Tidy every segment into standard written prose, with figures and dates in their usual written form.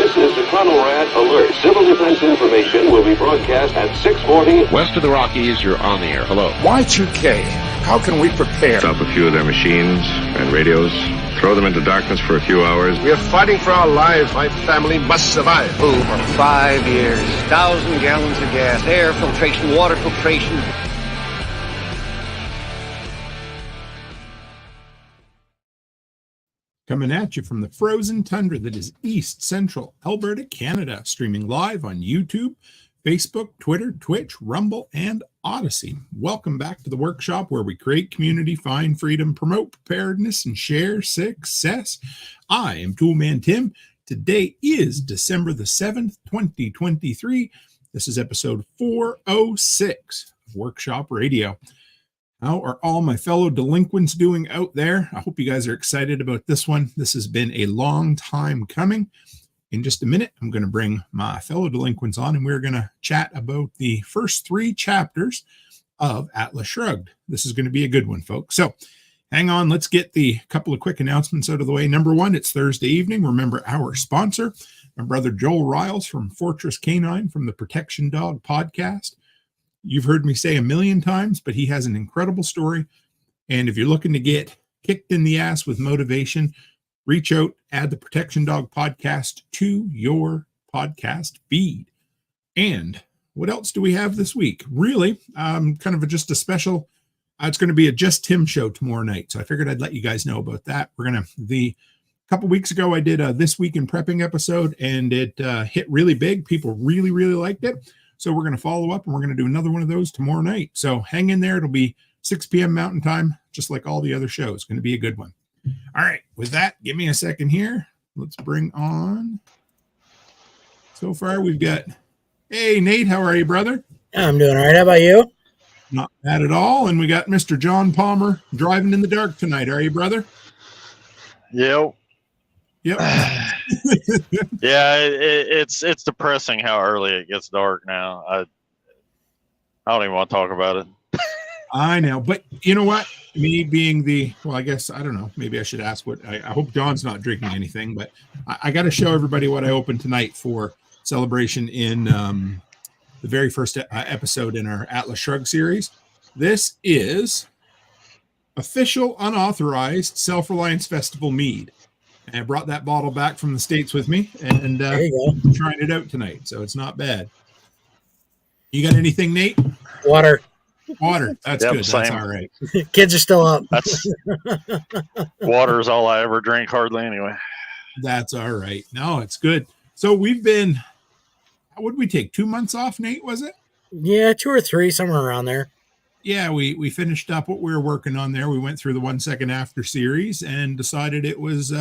This is the Conrad Alert. Civil defense information will be broadcast at 6:40. West of the Rockies, you're on the air. Hello. Y2K, how can we prepare? Stop a few of their machines and radios. Throw them into darkness for a few hours. We are fighting for our lives. My family must survive. For 5 years, 1,000 gallons of gas, air filtration, water filtration. Coming at you from the frozen tundra that is East Central Alberta, Canada, streaming live on YouTube, Facebook, Twitter, Twitch, Rumble, and Odyssey. Welcome back to the workshop where we create community, find freedom, promote preparedness, and share success. I am Toolman Tim. Today is December the 7th, 2023. This is episode 406 of Workshop Radio. How are all my fellow delinquents doing out there? I hope you guys are excited about this one. This has been a long time coming. In just a minute, I'm going to bring my fellow delinquents on, and we're going to chat about the first 3 chapters of Atlas Shrugged. This is going to be a good one, folks. So hang on. Let's get the couple of quick announcements out of the way. Number one, it's Thursday evening. Remember our sponsor, my brother Joel Riles from Fortress Canine from the Protection Dog podcast. You've heard me say a million times, but he has an incredible story. And if you're looking to get kicked in the ass with motivation, reach out, add the Protection Dog podcast to your podcast feed. And what else do we have this week? Really, kind of just a special, it's going to be a Just Tim show tomorrow night. So I figured I'd let you guys know about that. A couple weeks ago, I did a This Week in Prepping episode, and it hit really big. People really, really liked it. So we're going to follow up, and we're going to do another one of those tomorrow night. So hang in there. It'll be 6 p.m. Mountain Time, just like all the other shows. It's going to be a good one. All right. With that, give me a second here. Let's bring on. So far, we've got, hey, Nate, how are you, brother? I'm doing all right. How about you? Not bad at all. And we got Mr. John Palmer driving in the dark tonight. Are you, brother? Yep. Yeah, it's depressing how early it gets dark now. I don't even want to talk about it. I know, but you know what? Me being I guess, I don't know. Maybe I should ask I hope John's not drinking anything, but I got to show everybody what I opened tonight for celebration in the very first episode in our Atlas Shrugged series. This is official unauthorized Self-Reliance Festival mead. And I brought that bottle back from the States with me, and I'm trying it out tonight, so it's not bad. You got anything, Nate? Water. That's good. Same. That's all right. Kids are still up. Water is all I ever drink, hardly anyway. That's all right. No, it's good. So we've been, what did we take? 2 months off, Nate, was it? Yeah, 2 or 3, somewhere around there. Yeah, we finished up what we were working on there. We went through the 1 Second After series and decided it was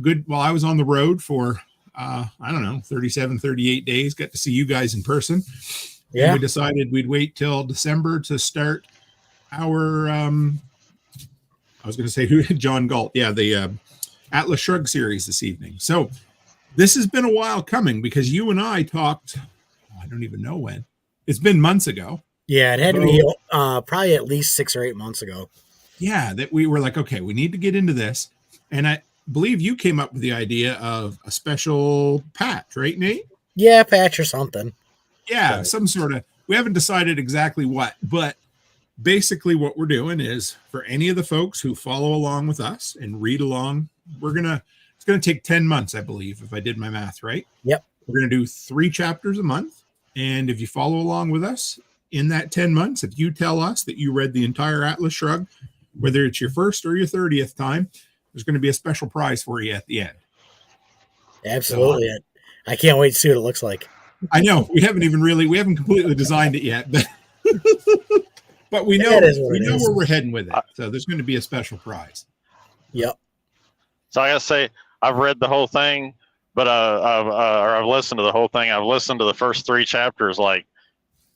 good. Well, I was on the road for, 37, 38 days. Got to see you guys in person. Yeah. And we decided we'd wait till December to start our, I was going to say John Galt. Yeah, the Atlas Shrugged series this evening. So this has been a while coming because you and I talked, I don't even know when. It's been months ago. Yeah, it had to be probably at least 6 or 8 months ago. Yeah, that we were like, okay, we need to get into this. And I believe you came up with the idea of a special patch, right, Nate? Yeah, patch or something. Yeah, some sort of, we haven't decided exactly what, but basically what we're doing is for any of the folks who follow along with us and read along, it's going to take 10 months, I believe, if I did my math right. Yep. We're going to do 3 chapters a month. And if you follow along with us in that 10 months, if you tell us that you read the entire Atlas Shrugged, whether it's your first or your 30th time, there's going to be a special prize for you at the end. Absolutely. So, I can't wait to see what it looks like. I know we haven't completely designed it yet, but we know where we're heading with it. So there's going to be a special prize. Yep. So I gotta say, I've read the whole thing, but I've listened to the whole thing. I've listened to the first 3 chapters like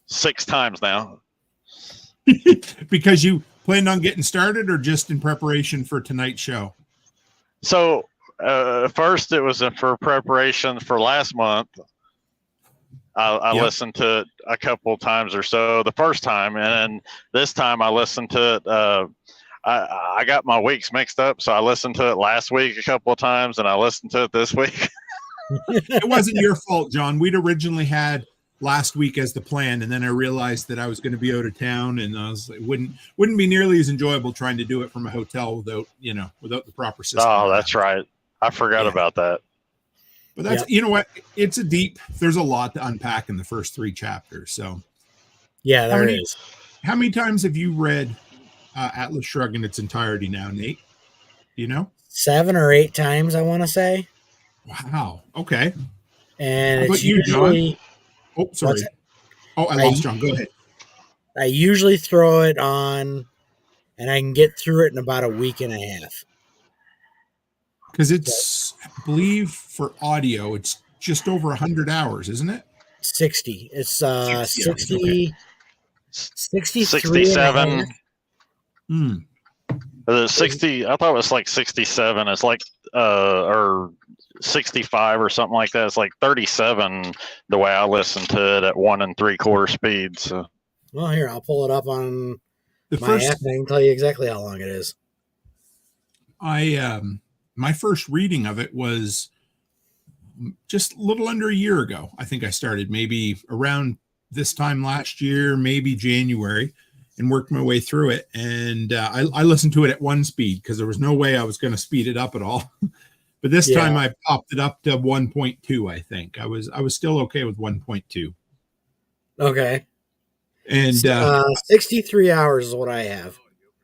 6 times now. Because you planned on getting started, or just in preparation for tonight's show? So first, it was for preparation for last month. I listened to it a couple times or so the first time, and then this time I listened to it. I got my weeks mixed up, so I listened to it last week a couple of times, and I listened to it this week. It wasn't your fault, John. We'd originally had last week as the plan, and then I realized that I was going to be out of town, and I was like, wouldn't be nearly as enjoyable trying to do it from a hotel without the proper system. Oh, that's right. I forgot about that. But that's what, there's a lot to unpack in the first 3 chapters. So yeah, there is. How many times have you read Atlas Shrugged in its entirety now, Nate? Do you know? 7 or 8 times, I want to say. Wow. Okay. And it's usually. Oh, sorry. Oh, I lost John. Go ahead. I usually throw it on, and I can get through it in about a week and a half. Because it's, I believe, for audio, it's just over 100 hours, isn't it? 60. It's 60. Okay. 67. Hmm. 60. I thought it was like 67. It's like or 65 or something like that. It's like 37 the way I listen to it at 1 3/4 speed. So, well, here, I'll pull it up on my app and I can tell you exactly how long it is. My first reading of it was just a little under a year ago. I think I started maybe around this time last year, maybe January, and worked my way through it. And I listened to it at 1 speed because there was no way I was going to speed it up at all. But this time I popped it up to 1.2. I think I was still okay with 1.2. Okay. And 63 hours is what I have.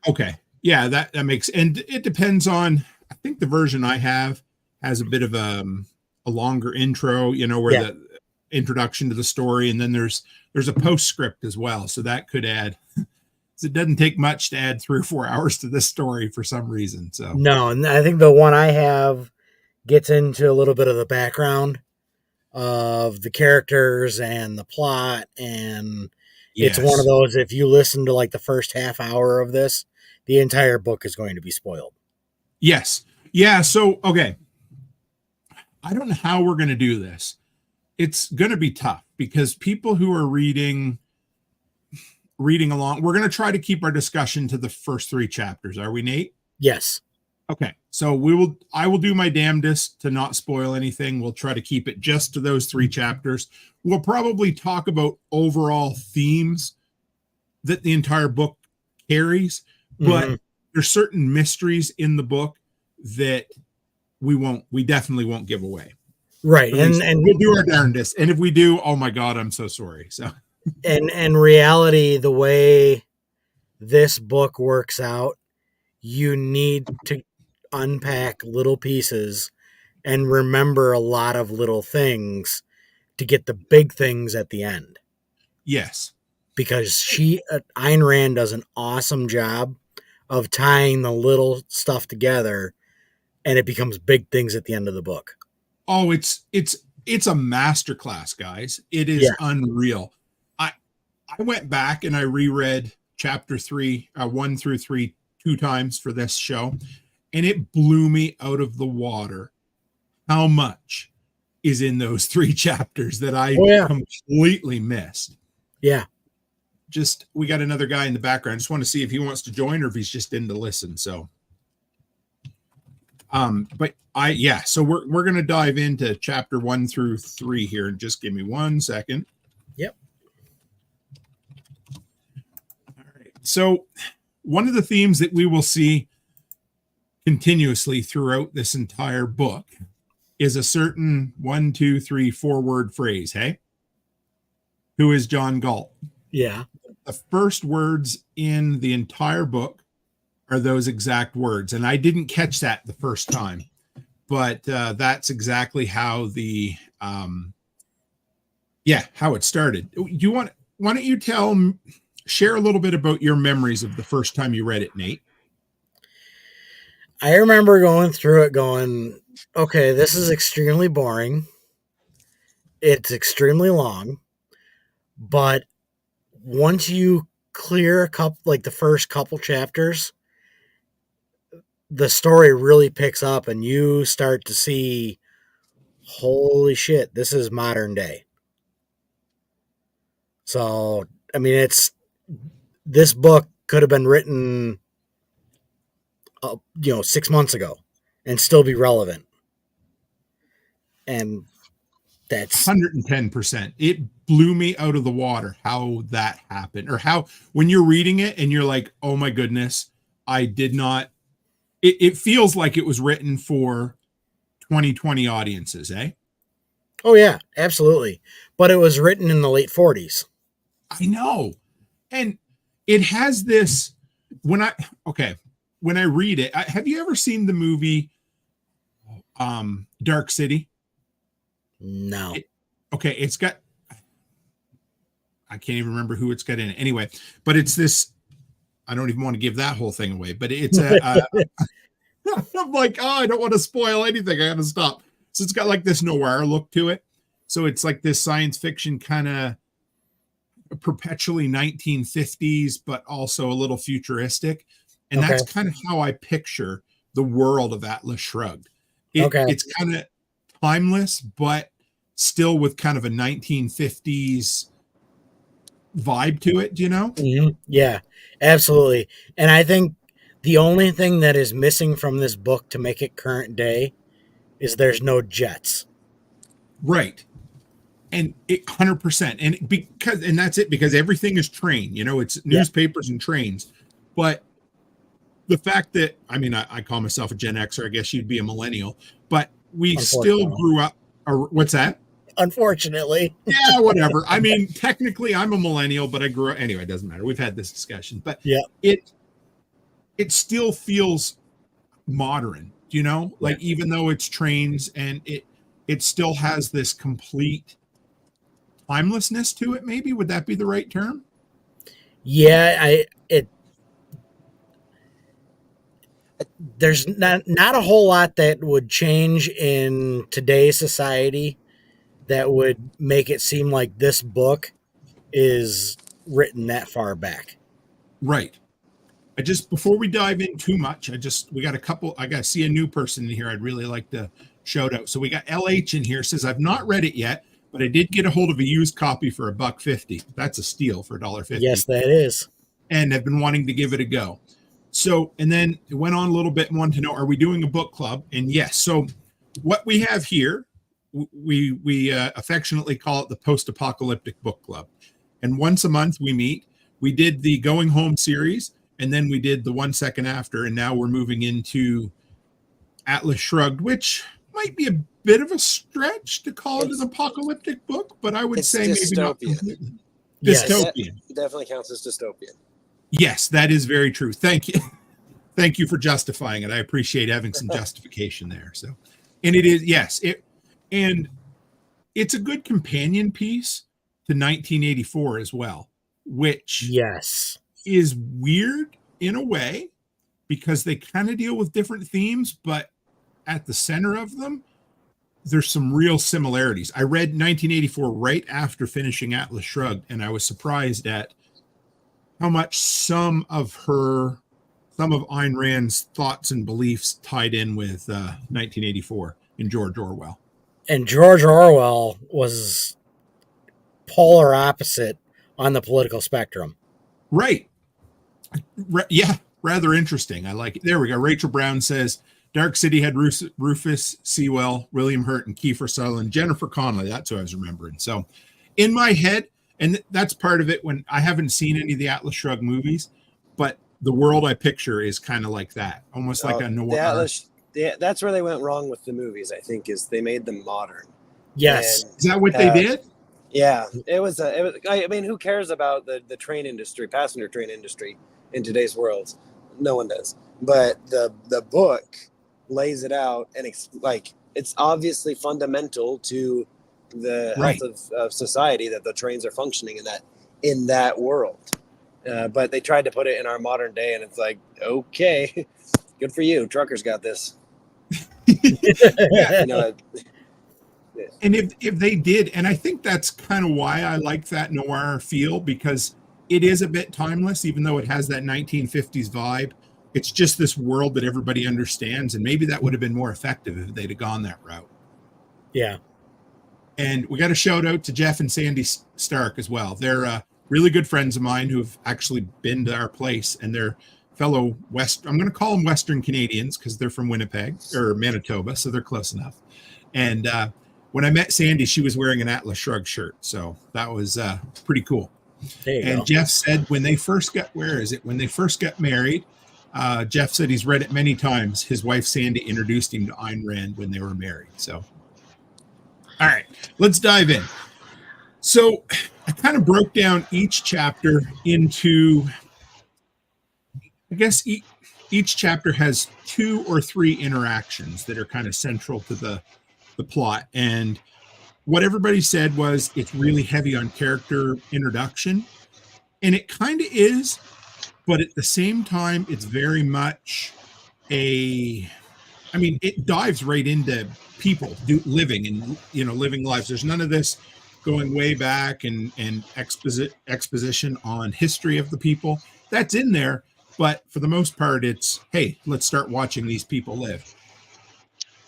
Okay. Yeah, that makes, and it depends on, I think the version I have has a bit of a longer intro, where the introduction to the story, and then there's a postscript as well. So that could add, it doesn't take much to add 3 or 4 hours to this story for some reason. So no, and I think the one I have gets into a little bit of the background of the characters and the plot, and it's one of those, if you listen to like the first half hour of this, the entire book is going to be spoiled. Yes. Yeah. So, okay. I don't know how we're going to do this. It's going to be tough because people who are reading along, we're going to try to keep our discussion to the first 3 chapters. Are we, Nate? Yes. Okay. So I will do my damnedest to not spoil anything. We'll try to keep it just to those 3 chapters. We'll probably talk about overall themes that the entire book carries, but there's certain mysteries in the book that we definitely won't give away. Right. And we'll do our darndest. And if we do, oh my God, I'm so sorry. So, and reality, the way this book works out, you need to unpack little pieces and remember a lot of little things to get the big things at the end. Yes. Because Ayn Rand does an awesome job of tying the little stuff together, and it becomes big things at the end of the book. Oh, it's a masterclass, guys. It is unreal. I went back and I reread chapter 3, 1 through 3, 2 times for this show, and it blew me out of the water how much is in those 3 chapters that I completely missed. Yeah. Just, we got another guy in the background. Just want to see if he wants to join or if he's just in to listen. So, but so we're going to dive into chapter 1 through 3 here, and just give me 1 second. Yep. All right. So one of the themes that we will see continuously throughout this entire book is a certain 1, 2, 3, 4 word phrase. Hey, who is John Galt? Yeah. The first words in the entire book are those exact words. And I didn't catch that the first time, but that's exactly how how it started. Why don't you share a little bit about your memories of the first time you read it, Nate? I remember going through it going, okay, this is extremely boring. It's extremely long, but once you clear the first couple chapters, the story really picks up and you start to see, holy shit, this is modern day. So, I mean, this book could have been written, 6 months ago and still be relevant. And that's 110%. It blew me out of the water how that happened, or how when you're reading it and you're like, oh my goodness, I did not. It feels like it was written for 2020 audiences, eh? Oh yeah, absolutely. But it was written in the late 40s. I know. And it has this when I read it, have you ever seen the movie Dark City? No. It's got, I can't even remember who it's got in it. Anyway, but it's this, I don't even want to give that whole thing away, but it's I'm like, oh, I don't want to spoil anything. I got to stop. So it's got like this noir look to it. So it's like this science fiction kind of perpetually 1950s, but also a little futuristic. And that's kind of how I picture the world of Atlas Shrugged. It's kind of timeless, but still with kind of a 1950s vibe to it, do you know? Mm-hmm. Yeah, absolutely. And I think the only thing that is missing from this book to make it current day is there's no jets. Right. And 100%. And that's it, because everything is train, it's newspapers and trains. But the fact that, I call myself a Gen Xer, I guess you'd be a millennial, but we still grew up. What's that? Unfortunately. Yeah, whatever. Technically I'm a millennial, but I grew up anyway. It doesn't matter. We've had this discussion, but it still feels modern, like even though it's trains, and it still has this complete timelessness to it. Maybe would that be the right term? Yeah, there's not a whole lot that would change in today's society that would make it seem like this book is written that far back. Right. Before we dive in too much, we got I got to see a new person in here I'd really like to shout out. So we got LH in here, says, I've not read it yet, but I did get a hold of a used copy for $1.50. That's a steal for $1.50. Yes, that is. And I've been wanting to give it a go. So, and then it went on a little bit and wanted to know, are we doing a book club? And yes. So what we have here, we affectionately call it the Post-Apocalyptic Book Club. And once a month we meet. We did the Going Home series, and then we did the 1 Second After, and now we're moving into Atlas Shrugged, which might be a bit of a stretch to call it an apocalyptic book, but I would say maybe not completely. Yes. Dystopian. It definitely counts as dystopian. Yes, that is very true. Thank you. Thank you for justifying it. I appreciate having some justification there. So, and it is, yes, and it's a good companion piece to 1984 as well, which is weird in a way because they kind of deal with different themes, but at the center of them, there's some real similarities. I read 1984 right after finishing Atlas Shrugged, and I was surprised at how much some of Ayn Rand's thoughts and beliefs tied in with 1984 and George Orwell. And George Orwell was polar opposite on the political spectrum. Right. Yeah, rather interesting. I like it. There we go. Rachel Brown says, Dark City had Rufus Sewell, William Hurt, and Kiefer Sutherland, Jennifer Connelly. That's who I was remembering. So in my head, and that's part of it when I haven't seen any of the Atlas Shrugged movies, but the world I picture is kind of like that, almost like a noir. That's where they went wrong with the movies, I think, is they made them modern. Yes. And, is that what they did? Yeah, it was. I mean, who cares about the train industry, passenger train industry in today's world? No one does. But the book lays it out, and it's obviously fundamental to the health of society that the trains are functioning in that world. But they tried to put it in our modern day, and it's like, okay, good for you. Truckers got this. And if they did, and I think that's kind of why I like that noir feel, because it is a bit timeless, even though it has that 1950s vibe. It's just this world that everybody understands, and maybe that would have been more effective if they'd have gone that route. Yeah. And we got a shout out to Jeff and Sandy Stark as well. They're really good friends of mine who have actually been to our place, and they're fellow I'm going to call them Western Canadians because they're from Winnipeg or Manitoba, so they're close enough. And when I met Sandy, she was wearing an Atlas Shrugged shirt. So that was pretty cool. And Jeff said when they first got married, Jeff said he's read it many times. His wife, Sandy, introduced him to Ayn Rand when they were married. So, all right, let's dive in. So I kind of broke down each chapter into, I guess each chapter has 2 or 3 interactions that are kind of central to the plot. And what everybody said was it's really heavy on character introduction. And it kind of is, but at the same time, it's very much it dives right into people living and, living lives. There's none of this going way back and exposition on history of the people. That's in there. But for the most part, it's, hey, let's start watching these people live.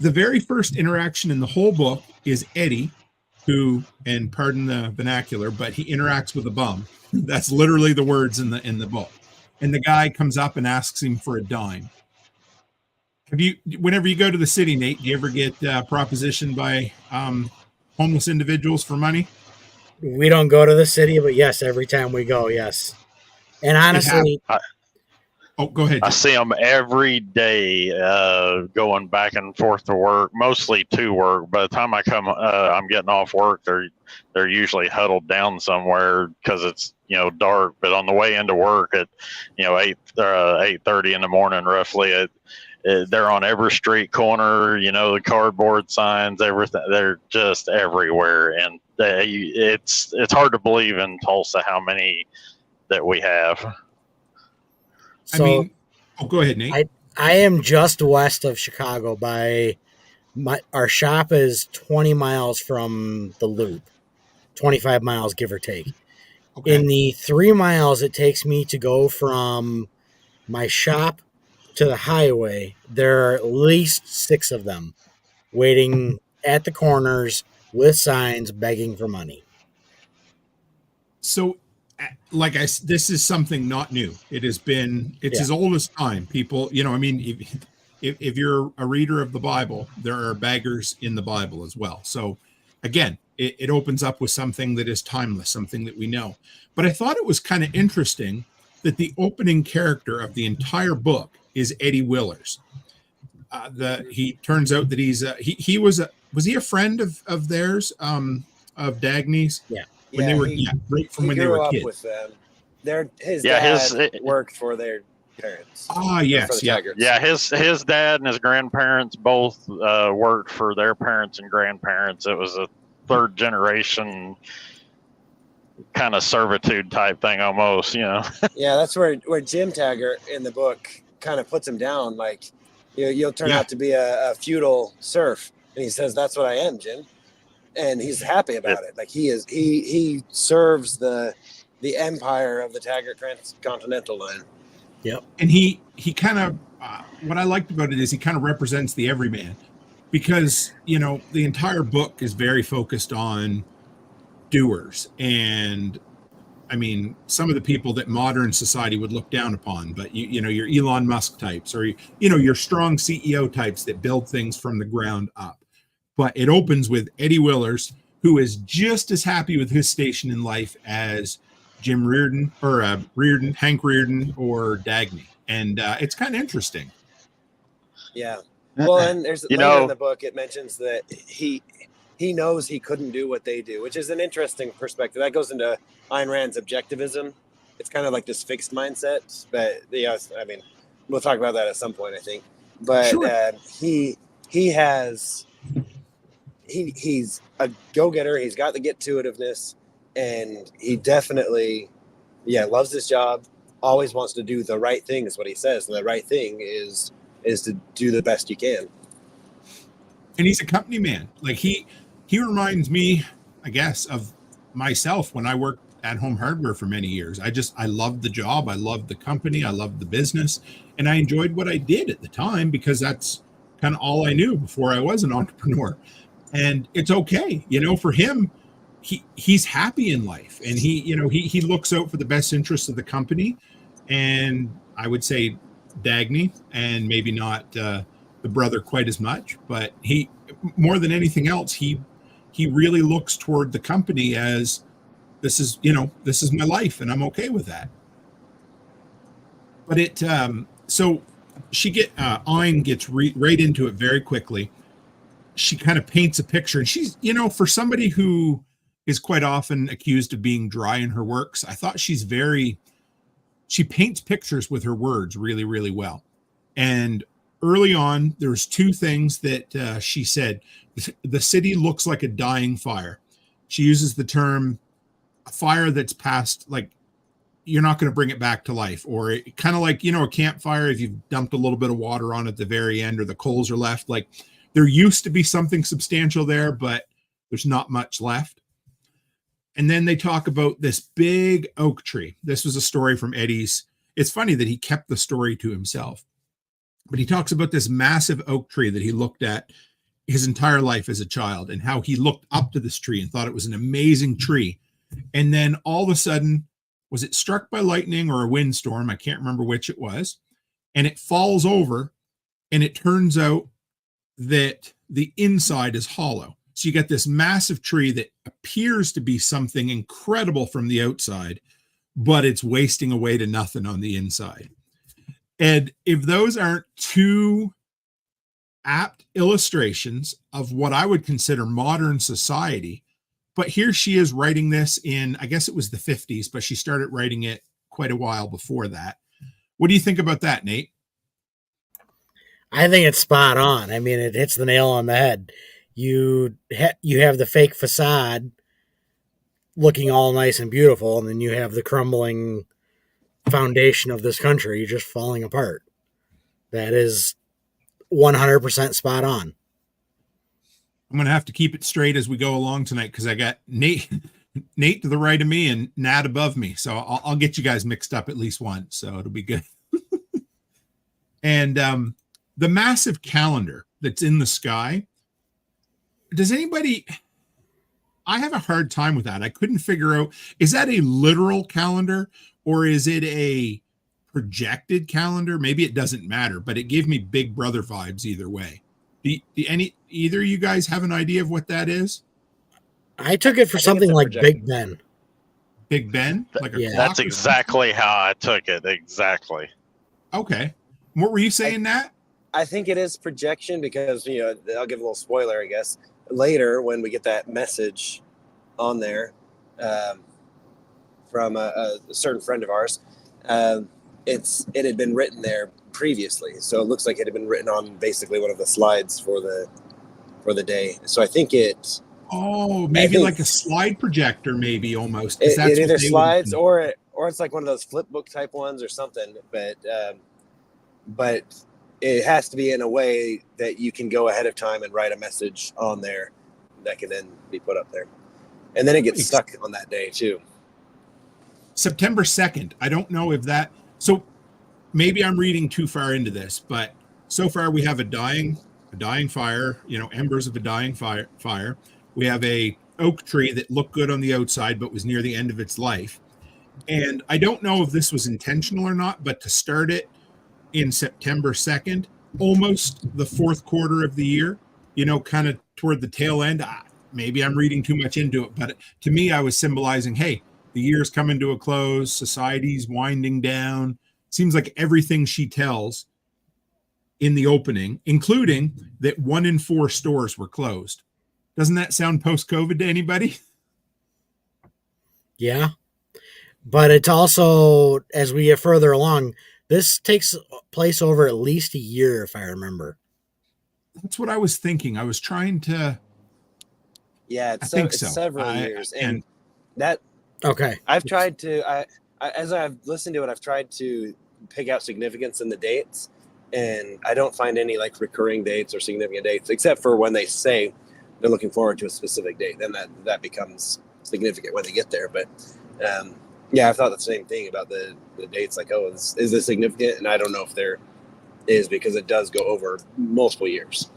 The very first interaction in the whole book is Eddie, who, and pardon the vernacular, but he interacts with a bum. That's literally the words in the book. And the guy comes up and asks him for a dime. Whenever you go to the city, Nate, do you ever get propositioned by homeless individuals for money? We don't go to the city, but yes, every time we go, yes. And honestly, go ahead. I see them every day going back and forth to work, mostly to work. By the time I come, I'm getting off work. They're usually huddled down somewhere because it's dark. But on the way into work at 8:30 in the morning, roughly, they're on every street corner. The cardboard signs, everything. They're just everywhere, and it's hard to believe in Tulsa how many that we have. So, go ahead, Nate. I am just west of Chicago. Our shop is 20 miles from the loop, 25 miles, give or take. Okay. In the 3 miles it takes me to go from my shop to the highway, there are at least 6 of them waiting at the corners with signs begging for money. So, this is something not new. It's as old as time. People, if you're a reader of the Bible, there are beggars in the Bible as well. So again, it opens up with something that is timeless, something that we know. But I thought it was kind of interesting that the opening character of the entire book is Eddie Willers. He turns out that was he a friend of theirs, of Dagny's? Yeah. When they were right from when they were kids. With them. His dad worked for their parents. Yes, yeah. His dad and his grandparents both worked for their parents and grandparents. It was a 3rd generation kind of servitude type thing, almost. Yeah, that's where Jim Taggart in the book kind of puts him down. Like, you'll turn out to be a feudal serf, and he says, "That's what I am, Jim." And he's happy about it. Like he serves the empire of the Taggart Transcontinental Line. Yep. And he kind of what I liked about it is he kind of represents the everyman, because the entire book is very focused on doers, and some of the people that modern society would look down upon. But your Elon Musk types, or your strong CEO types that build things from the ground up. But it opens with Eddie Willers, who is just as happy with his station in life as Jim Reardon or Hank Reardon or Dagny. And it's kind of interesting. Yeah. Well, and there's later in the book, it mentions that he knows he couldn't do what they do, which is an interesting perspective. That goes into Ayn Rand's objectivism. It's kind of like this fixed mindset. But, we'll talk about that at some point, I think. But sure. He's a go-getter. He's got the get-to-itiveness, and he definitely, loves his job. Always wants to do the right thing, is what he says. And the right thing is to do the best you can. And he's a company man. Like he reminds me, I guess, of myself when I worked at Home Hardware for many years. I loved the job. I loved the company. I loved the business, and I enjoyed what I did at the time because that's kind of all I knew before I was an entrepreneur. And it's okay, for him, he's happy in life, and he looks out for the best interests of the company. And I would say Dagny, and maybe not the brother quite as much, but he, more than anything else, he he really looks toward the company as this is my life and I'm okay with that. But so Ayn gets right into it very quickly. She kind of paints a picture, and she's, for somebody who is quite often accused of being dry in her works, I thought she paints pictures with her words really, really well. And early on, there's two things that she said. The city looks like a dying fire. She uses the term a fire that's past, like, you're not going to bring it back to life, or kind of like, a campfire, if you've dumped a little bit of water on at the very end or the coals are left, like there used to be something substantial there, but there's not much left. And then they talk about this big oak tree. This was a story from Eddie's. It's funny that he kept the story to himself, but he talks about this massive oak tree that he looked at his entire life as a child, and how he looked up to this tree and thought it was an amazing tree. And then all of a sudden, was it struck by lightning or a windstorm? I can't remember which it was. And it falls over, and it turns out that the inside is hollow. So you get this massive tree that appears to be something incredible from the outside, but it's wasting away to nothing on the inside. And if those aren't two apt illustrations of what I would consider modern society, but here she is writing this in, I guess it was the 50s, but she started writing it quite a while before that. What do you think about that, Nate? I think it's spot on. I mean, it hits the nail on the head. You have the fake facade looking all nice and beautiful, and then you have the crumbling foundation of this country just falling apart. That is 100% spot on. I'm going to have to keep it straight as we go along tonight, because I got Nate to the right of me and Nat above me. So I'll get you guys mixed up at least once. So it'll be good. And the massive calendar that's in the sky. Does anybody... I have a hard time with that. I couldn't figure out, is that a literal calendar or is it a projected calendar? Maybe it doesn't matter, but it gave me Big Brother vibes either way. Either of you guys have an idea of what that is? I took it for something like Big Ben. Big Ben? Like a clock? That's exactly how I took it. Exactly. Okay. What were you saying, Nat? I think it is projection because, I'll give a little spoiler, I guess. Later, when we get that message on there from a certain friend of ours, it had been written there previously, so it looks like it had been written on basically one of the slides for the day. So I think maybe like a slide projector, maybe almost. It either slides or it's like one of those flip book type ones or something. But it has to be in a way that you can go ahead of time and write a message on there that can then be put up there, and then it gets stuck on that day too. September 2nd. I don't know if that. So maybe I'm reading too far into this, but so far we have a dying fire, embers of a dying fire. We have a oak tree that looked good on the outside, but was near the end of its life. And I don't know if this was intentional or not, but to start it in September 2nd, almost the fourth quarter of the year, kind of toward the tail end. Maybe I'm reading too much into it, but to me, I was symbolizing, hey, the year's coming to a close. Society's winding down. Seems like everything she tells in the opening, including that 1 in 4 stores were closed. Doesn't that sound post-COVID to anybody? Yeah. But it's also, as we get further along, this takes place over at least a year, if I remember. That's what I was thinking. I was trying to... Yeah, it's several years. And that... Okay. I've tried to... as I've listened to it, I've tried to pick out significance in the dates, and I don't find any recurring dates or significant dates, except for when they say they're looking forward to a specific date. Then that becomes significant when they get there. But yeah, I've thought the same thing about the dates. Is this significant? And I don't know if there is, because it does go over multiple years.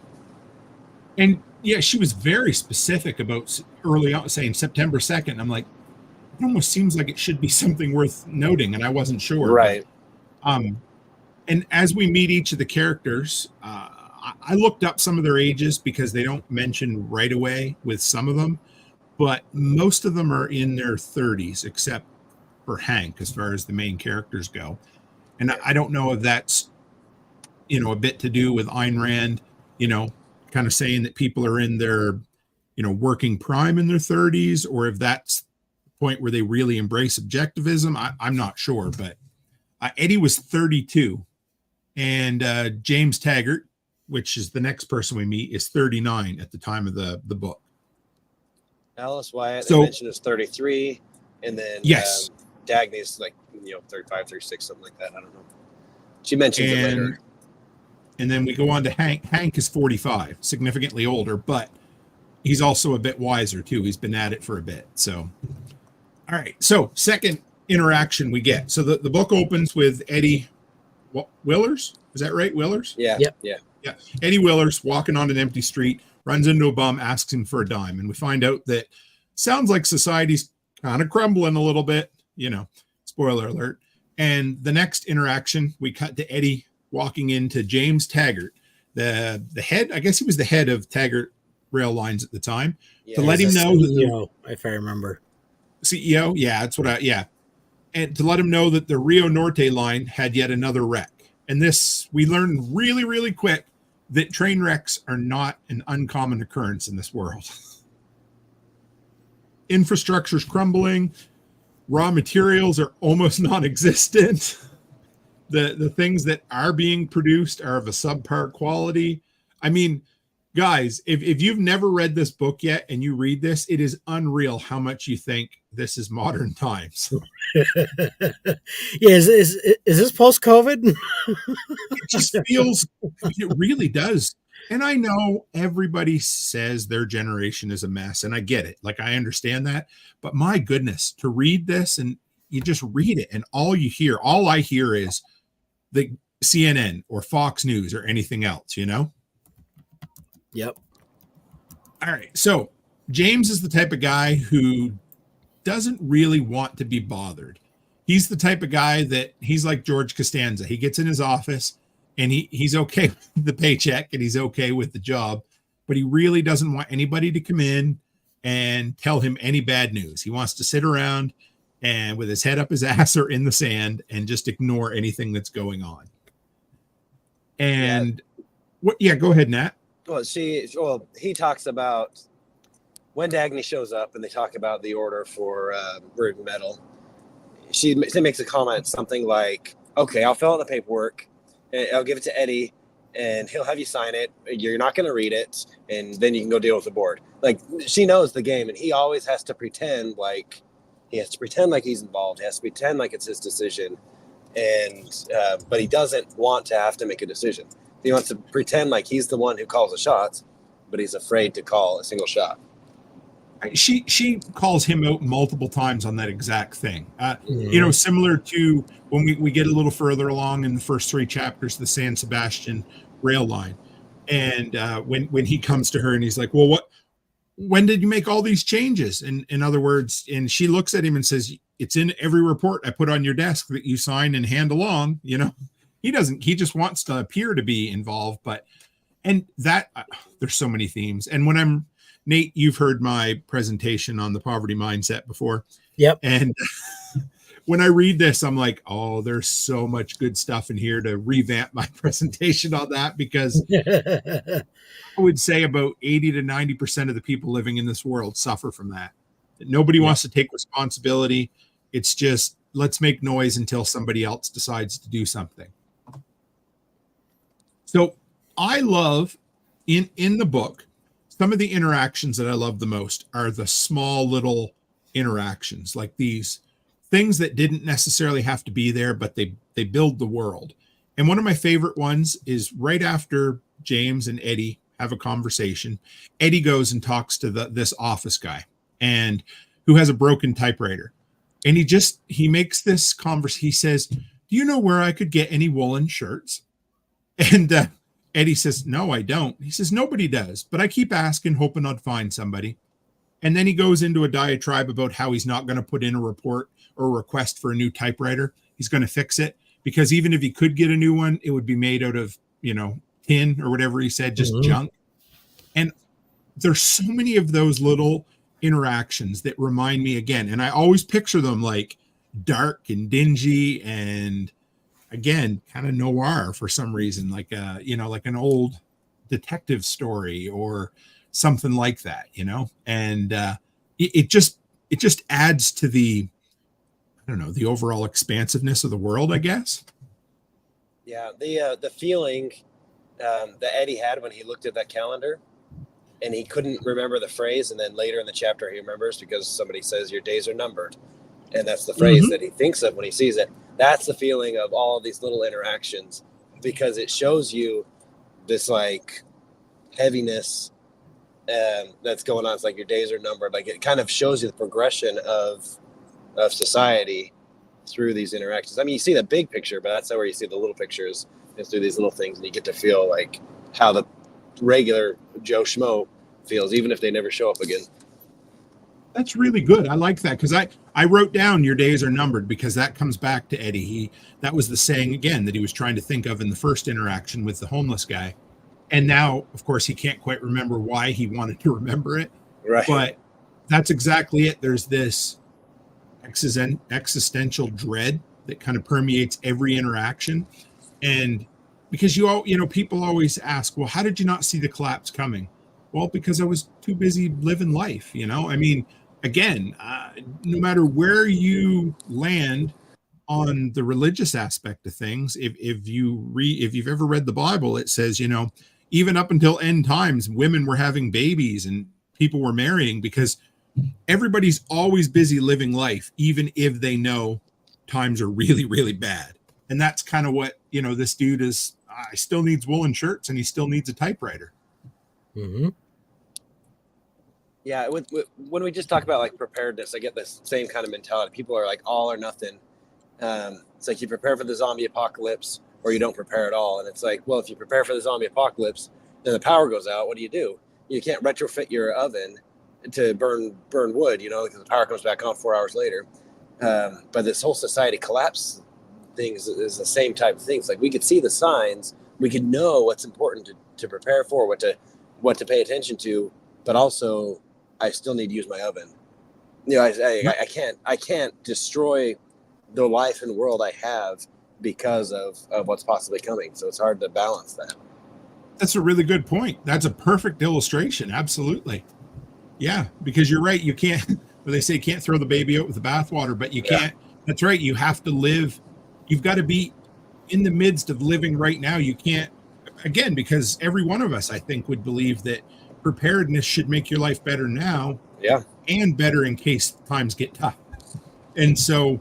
And yeah, she was very specific about early on saying September 2nd. I'm like, it almost seems like it should be something worth noting, and I wasn't sure. Right. But, and as we meet each of the characters, I looked up some of their ages because they don't mention right away with some of them, but most of them are in their 30s, except for Hank, as far as the main characters go. And I don't know if that's, a bit to do with Ayn Rand, kind of saying that people are in their, working prime in their 30s, or if that's the point where they really embrace objectivism. I'm not sure, but Eddie was 32, and James Taggart, which is the next person we meet, is 39 at the time of the book. Alice Wyatt, they mentioned, is 33, and then yes, Dagny's like 35, 36, something like that. I don't know. She mentions it later. And then we go on to Hank. Hank is 45, significantly older, but he's also a bit wiser too. He's been at it for a bit. So, all right. So, second interaction we get. So the book opens with Eddie Willers. Is that right? Willers? Yeah. Yep. Yeah. Eddie Willers walking on an empty street, runs into a bum, asks him for a dime. And we find out that sounds like society's kind of crumbling a little bit, spoiler alert. And the next interaction, we cut to Eddie walking into James Taggart, the head, I guess he was the head of Taggart Rail Lines at the time, to let him know CEO, if I remember. CEO? Yeah, that's what and to let him know that the Rio Norte line had yet another wreck. And this, we learned really, really quick that train wrecks are not an uncommon occurrence in this world. Infrastructure's crumbling. Raw materials are almost non-existent. The things that are being produced are of a subpar quality. I mean, guys, if you've never read this book yet and you read this, it is unreal how much you think this is modern times. Yeah, is this post-COVID? It just feels, it really does. And I know everybody says their generation is a mess, and I get it. Like, I understand that. But my goodness, to read this, and you just read it, and all I hear is the CNN or Fox News or anything else, Yep. All right. So James is the type of guy who doesn't really want to be bothered. He's the type of guy that he's like George Costanza. He gets in his office and he's okay with the paycheck and he's okay with the job, but he really doesn't want anybody to come in and tell him any bad news. He wants to sit around and with his head up his ass or in the sand and just ignore anything that's going on. And go ahead, Nat. Well, he talks about when Dagny shows up and they talk about the order for Rude Metal. She makes a comment, something like, okay, I'll fill out the paperwork and I'll give it to Eddie and he'll have you sign it. You're not going to read it. And then you can go deal with the board. Like, she knows the game, and he always has to pretend like he's involved. He has to pretend like it's his decision. And, but he doesn't want to have to make a decision. He wants to pretend like he's the one who calls the shots, but he's afraid to call a single shot. She calls him out multiple times on that exact thing. Similar to when we get a little further along in the first 3 chapters, the San Sebastian rail line. And when he comes to her and he's like, well, when did you make all these changes? And in other words, and she looks at him and says, it's in every report I put on your desk that you sign and hand along. He just wants to appear to be involved, and that there's so many themes. And when Nate, you've heard my presentation on the poverty mindset before. Yep. And when I read this, I'm like, oh, there's so much good stuff in here to revamp my presentation on that, because I would say about 80 to 90% of the people living in this world suffer from that. Nobody wants to take responsibility. It's just, let's make noise until somebody else decides to do something. So I love in the book, some of the interactions that I love the most are the small little interactions, like these things that didn't necessarily have to be there, but they build the world. And one of my favorite ones is right after James and Eddie have a conversation, Eddie goes and talks to this office guy and who has a broken typewriter. And he makes this conversation. He says, do you know where I could get any woolen shirts? And Eddie says, no, I don't. He says, nobody does, but I keep asking, hoping I'd find somebody. And then he goes into a diatribe about how he's not going to put in a report or a request for a new typewriter. He's going to fix it, because even if he could get a new one, it would be made out of, tin or whatever he said, just Mm-hmm. junk. And there's so many of those little interactions that remind me again. And I always picture them like dark and dingy and, again, kind of noir for some reason, like like an old detective story or something like that, and it just adds to the, I don't know, the overall expansiveness of the world, I guess. Yeah, the feeling that Eddie had when he looked at that calendar and he couldn't remember the phrase, and then later in the chapter he remembers because somebody says your days are numbered, and that's the phrase that he thinks of when he sees it. That's the feeling of all of these little interactions, because it shows you this like heaviness that's going on. It's like your days are numbered. Like it kind of shows you the progression of society through these interactions. I mean, you see the big picture, but that's where you see the little pictures is through these little things, and you get to feel like how the regular Joe Schmo feels, even if they never show up again. That's really good. I like that, because I wrote down your days are numbered because that comes back to Eddie. That was the saying again that he was trying to think of in the first interaction with the homeless guy. And now, of course, he can't quite remember why he wanted to remember it. Right. But that's exactly it. There's this existential dread that kind of permeates every interaction. And because people always ask, well, how did you not see the collapse coming? Well, because I was too busy living life. I mean, again, no matter where you land on the religious aspect of things, if you've ever read the Bible, it says, even up until end times, women were having babies and people were marrying, because everybody's always busy living life, even if they know times are really, really bad. And that's kind of what, this dude is. He still needs woolen shirts and he still needs a typewriter. Mm-hmm. Yeah, when we just talk about like preparedness, I get this same kind of mentality. People are like all or nothing. It's like you prepare for the zombie apocalypse or you don't prepare at all. And it's like, well, if you prepare for the zombie apocalypse, then the power goes out. What do? You can't retrofit your oven to burn wood, because the power comes back on 4 hours later. But this whole society collapse things is the same type of things. Like we could see the signs, we could know what's important to prepare for, what to pay attention to, but also I still need to use my oven. I can't destroy the life and world I have because of what's possibly coming. So it's hard to balance that. That's a really good point. That's a perfect illustration. Absolutely. Yeah, because you're right. You can't, well, they say can't throw the baby out with the bathwater, but you can't. That's right. You have to live. You've got to be in the midst of living right now. You can't, again, because every one of us, I think, would believe that preparedness should make your life better now. Yeah. And better in case times get tough. And so,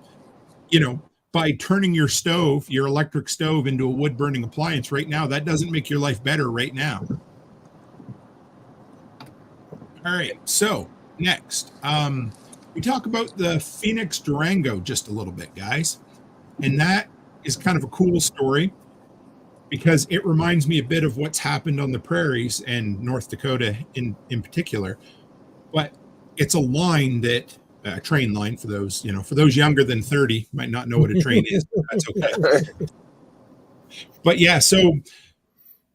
by turning your electric stove into a wood burning appliance right now, that doesn't make your life better right now. All right. So next, we talk about the Phoenix Durango just a little bit, guys. And that is kind of a cool story because it reminds me a bit of what's happened on the prairies and North Dakota in particular. But it's a line that a train line for those, for those younger than 30 might not know what a train is. That's okay. But yeah, so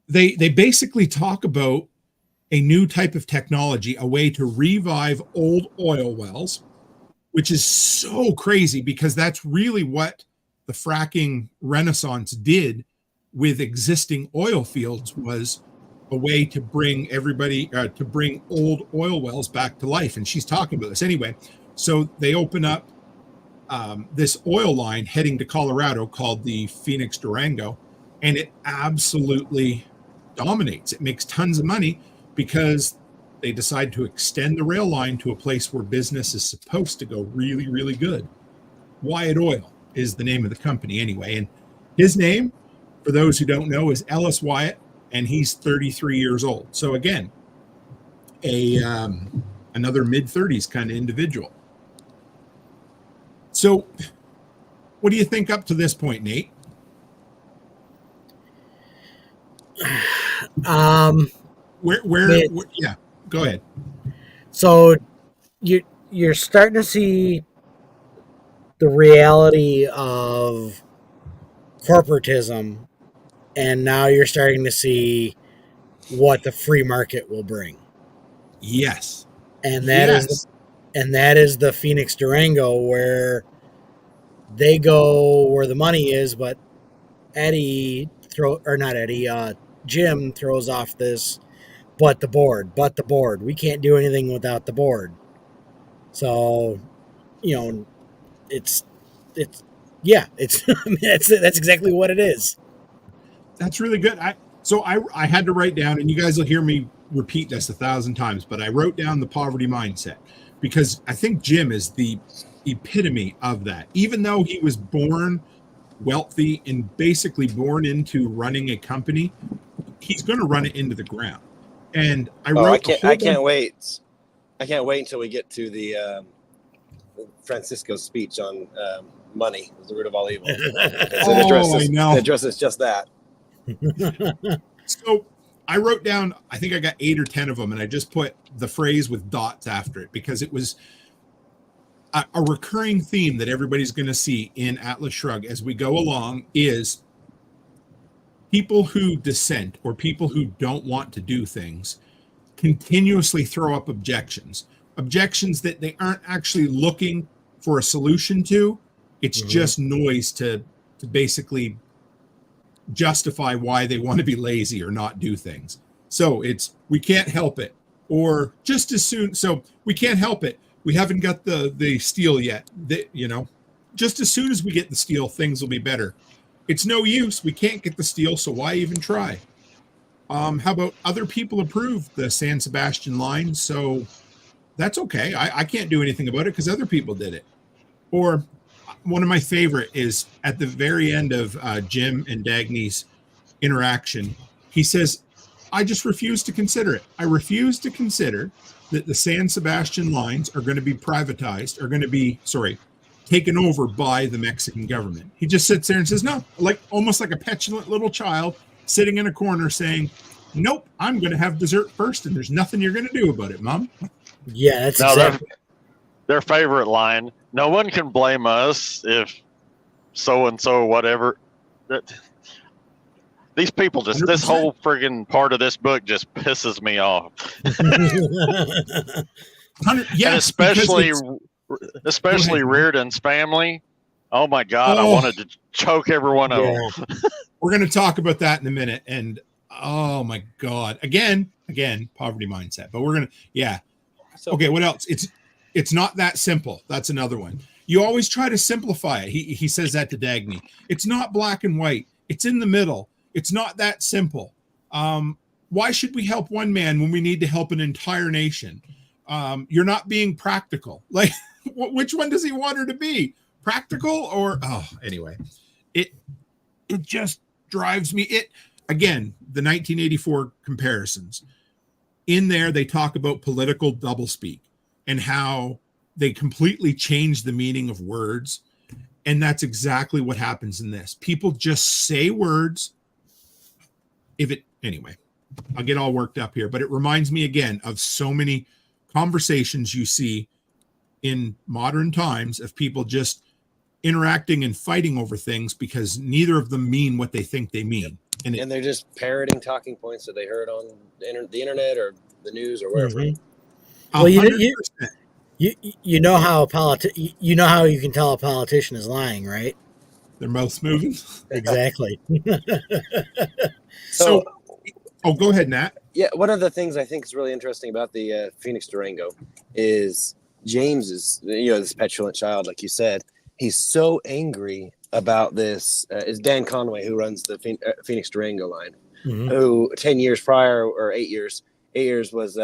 they basically talk about a new type of technology, a way to revive old oil wells, which is so crazy because that's really what the fracking renaissance did with existing oil fields, was a way to bring to bring old oil wells back to life. And she's talking about this anyway. So they open up this oil line heading to Colorado called the Phoenix Durango, and it absolutely dominates. It makes tons of money because they decide to extend the rail line to a place where business is supposed to go really, really good. Wyatt Oil is the name of the company anyway. And his name, for those who don't know, is Ellis Wyatt, and he's 33 years old. So again, another mid-30s kind of individual. So what do you think up to this point, Nate? Where yeah, go ahead. So you're starting to see the reality of corporatism And now you're starting to see what the free market will bring. Yes. And that is the Phoenix Durango, where they go where the money is, but Jim throws off this, but the board. We can't do anything without the board. So, it's that's exactly what it is. That's really good. I had to write down, and you guys will hear me repeat this 1,000 times, but I wrote down the poverty mindset because I think Jim is the epitome of that. Even though he was born wealthy and basically born into running a company, he's going to run it into the ground. And I can't wait until we get to the Francisco's speech on money is the root of all evil. It addresses just that. So I wrote down, I think I got 8 or 10 of them, and I just put the phrase with dots after it because it was a recurring theme that everybody's going to see in Atlas Shrugged as we go along is people who dissent or people who don't want to do things continuously throw up objections that they aren't actually looking for a solution to. It's just noise to basically justify why they want to be lazy or not do things. So it's, we can't help it, or just as soon. So we can't help it. We haven't got the steel yet. Just as soon as we get the steel, things will be better. It's no use. We can't get the steel, so why even try? How about other people approve the San Sebastian line? So that's okay. I can't do anything about it because other people did it. Or one of my favorite is at the very end of Jim and Dagny's interaction, he says, I just refuse to consider it. I refuse to consider that the San Sebastian lines are going to be privatized, are going to be, taken over by the Mexican government. He just sits there and says, no, almost like a petulant little child sitting in a corner saying, nope, I'm going to have dessert first, and there's nothing you're going to do about it, Mom. Yeah, that's exactly. Their favorite line. No one can blame us if so-and-so, whatever. These people just, 100%. This whole friggin' part of this book just pisses me off. Yes, and especially Reardon's family. Oh my God, I wanted to choke every one of them. We're going to talk about that in a minute. And oh my God, again, poverty mindset, but we're going to, okay. What else? It's not that simple. That's another one. You always try to simplify it. He says that to Dagny. It's not black and white. It's in the middle. It's not that simple. Why should we help one man when we need to help an entire nation? You're not being practical. Like, which one does he want her to be? Practical or anyway, it just drives me. Again, the 1984 comparisons. In there, they talk about political doublespeak and how they completely change the meaning of words. And that's exactly what happens in this. People just say words. Anyway, I'll get all worked up here, but it reminds me again of so many conversations you see in modern times of people just interacting and fighting over things because neither of them mean what they think they mean. And they're just parroting talking points that they heard on the internet or the news or wherever. Well, you know how you can tell a politician is lying, right? Their mouth's moving. Exactly. So, go ahead, Nat. Yeah, one of the things I think is really interesting about the Phoenix Durango is James is, this petulant child, like you said. He's so angry about this. Is Dan Conway, who runs the Phoenix Durango line, who 10 years prior, or 8 years was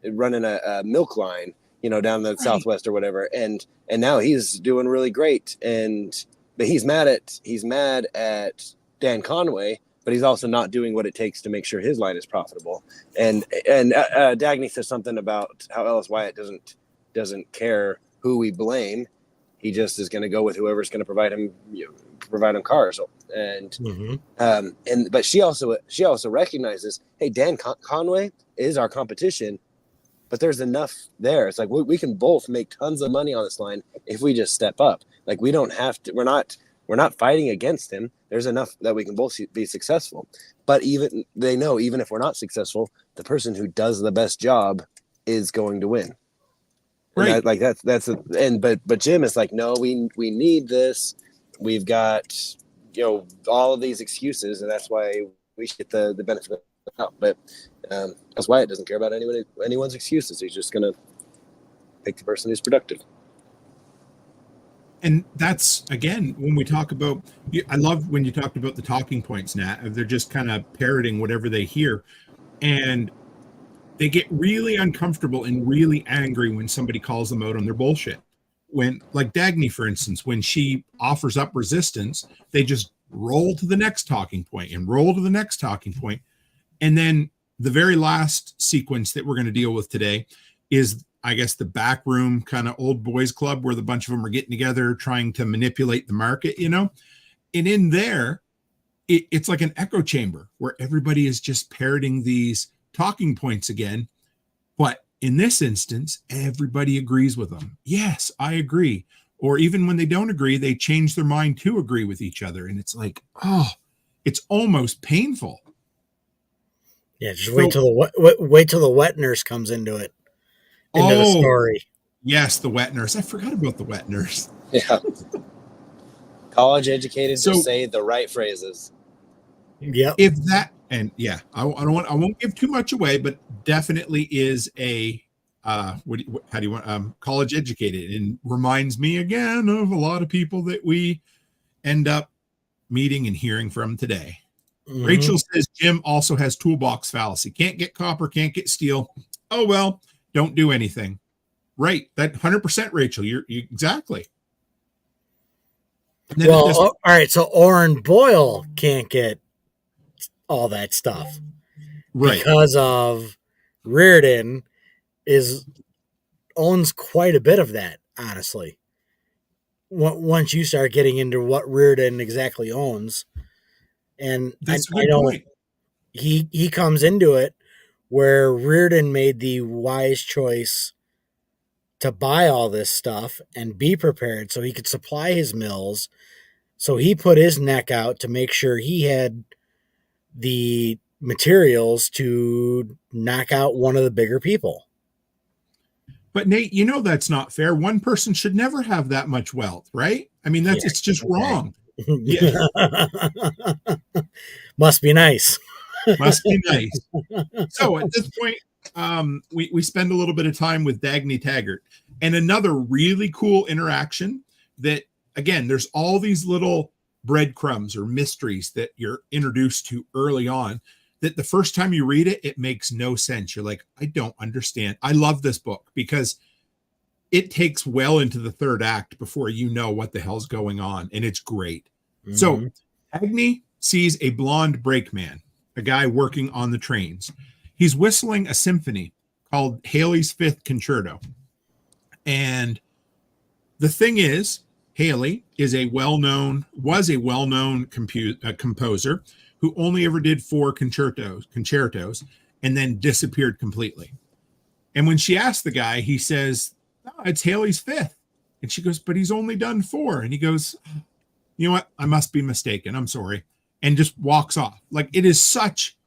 running a milk line, down the Southwest or whatever, and now he's doing really great. But he's mad at Dan Conway, but he's also not doing what it takes to make sure his line is profitable. And Dagny says something about how Ellis Wyatt doesn't care who we blame. He just is going to go with whoever's going to provide him cars. But she also recognizes, hey, Dan Conway is our competition, but there's enough there. It's like we can both make tons of money on this line if we just step up. Like we don't have to. We're not We're not fighting against him. There's enough that we can both be successful. But even they know, even if we're not successful, the person who does the best job is going to win. Right. But Jim is like, no, we need this. We've got, all of these excuses, and that's why we should get the benefit of the doubt. But that's why it doesn't care about anyone's excuses. He's just going to pick the person who's productive. And that's, again, when we talk about, I love when you talked about the talking points, Nat. They're just kind of parroting whatever they hear. And they get really uncomfortable and really angry when somebody calls them out on their bullshit. When, like Dagny, for instance, when she offers up resistance, they just roll to the next talking point and roll to the next talking point. And then the very last sequence that we're going to deal with today is, I guess, the back room kind of old boys club where the bunch of them are getting together trying to manipulate the market, And in there, it's like an echo chamber where everybody is just parroting these talking points again. But in this instance, everybody agrees with them. Yes, I agree. Or even when they don't agree, they change their mind to agree with each other. And it's like, it's almost painful. Yeah, just wait till the wet nurse comes into it. Into the story. Yes, the wet nurse. I forgot about the wet nurse. Yeah. College educated to say the right phrases. Yeah. If that, and yeah, I won't give too much away, but definitely is a college educated, and reminds me again of a lot of people that we end up meeting and hearing from today. Mm-hmm. Rachel says Jim also has toolbox fallacy. Can't get copper, can't get steel. Oh well. Don't do anything. Right. That 100%, Rachel. You exactly. Well, all right. So Orrin Boyle can't get all that stuff. Right. Because of Reardon owns quite a bit of that, honestly. Once you start getting into what Reardon exactly owns. And that's a good point. He comes into it where Reardon made the wise choice to buy all this stuff and be prepared so he could supply his mills. So he put his neck out to make sure he had the materials to knock out one of the bigger people. But Nate, that's not fair. One person should never have that much wealth, right? I mean, it's just wrong. Yeah. Must be nice. Must be nice. So at this point, we spend a little bit of time with Dagny Taggart, and another really cool interaction that, again, there's all these little breadcrumbs or mysteries that you're introduced to early on that the first time you read it, it makes no sense. You're like, I don't understand. I love this book because it takes well into the third act before you know what the hell's going on, and it's great. Mm-hmm. So Dagny sees a blonde brakeman, a guy working on the trains. He's whistling a symphony called Haley's Fifth Concerto. And the thing is, Haley was a well-known composer who only ever did 4 concertos and then disappeared completely. And when she asked the guy, he says, "No, it's Haley's fifth." And she goes, "But he's only done 4." And he goes, "You know what? I must be mistaken. I'm sorry." And just walks off. Like, it is such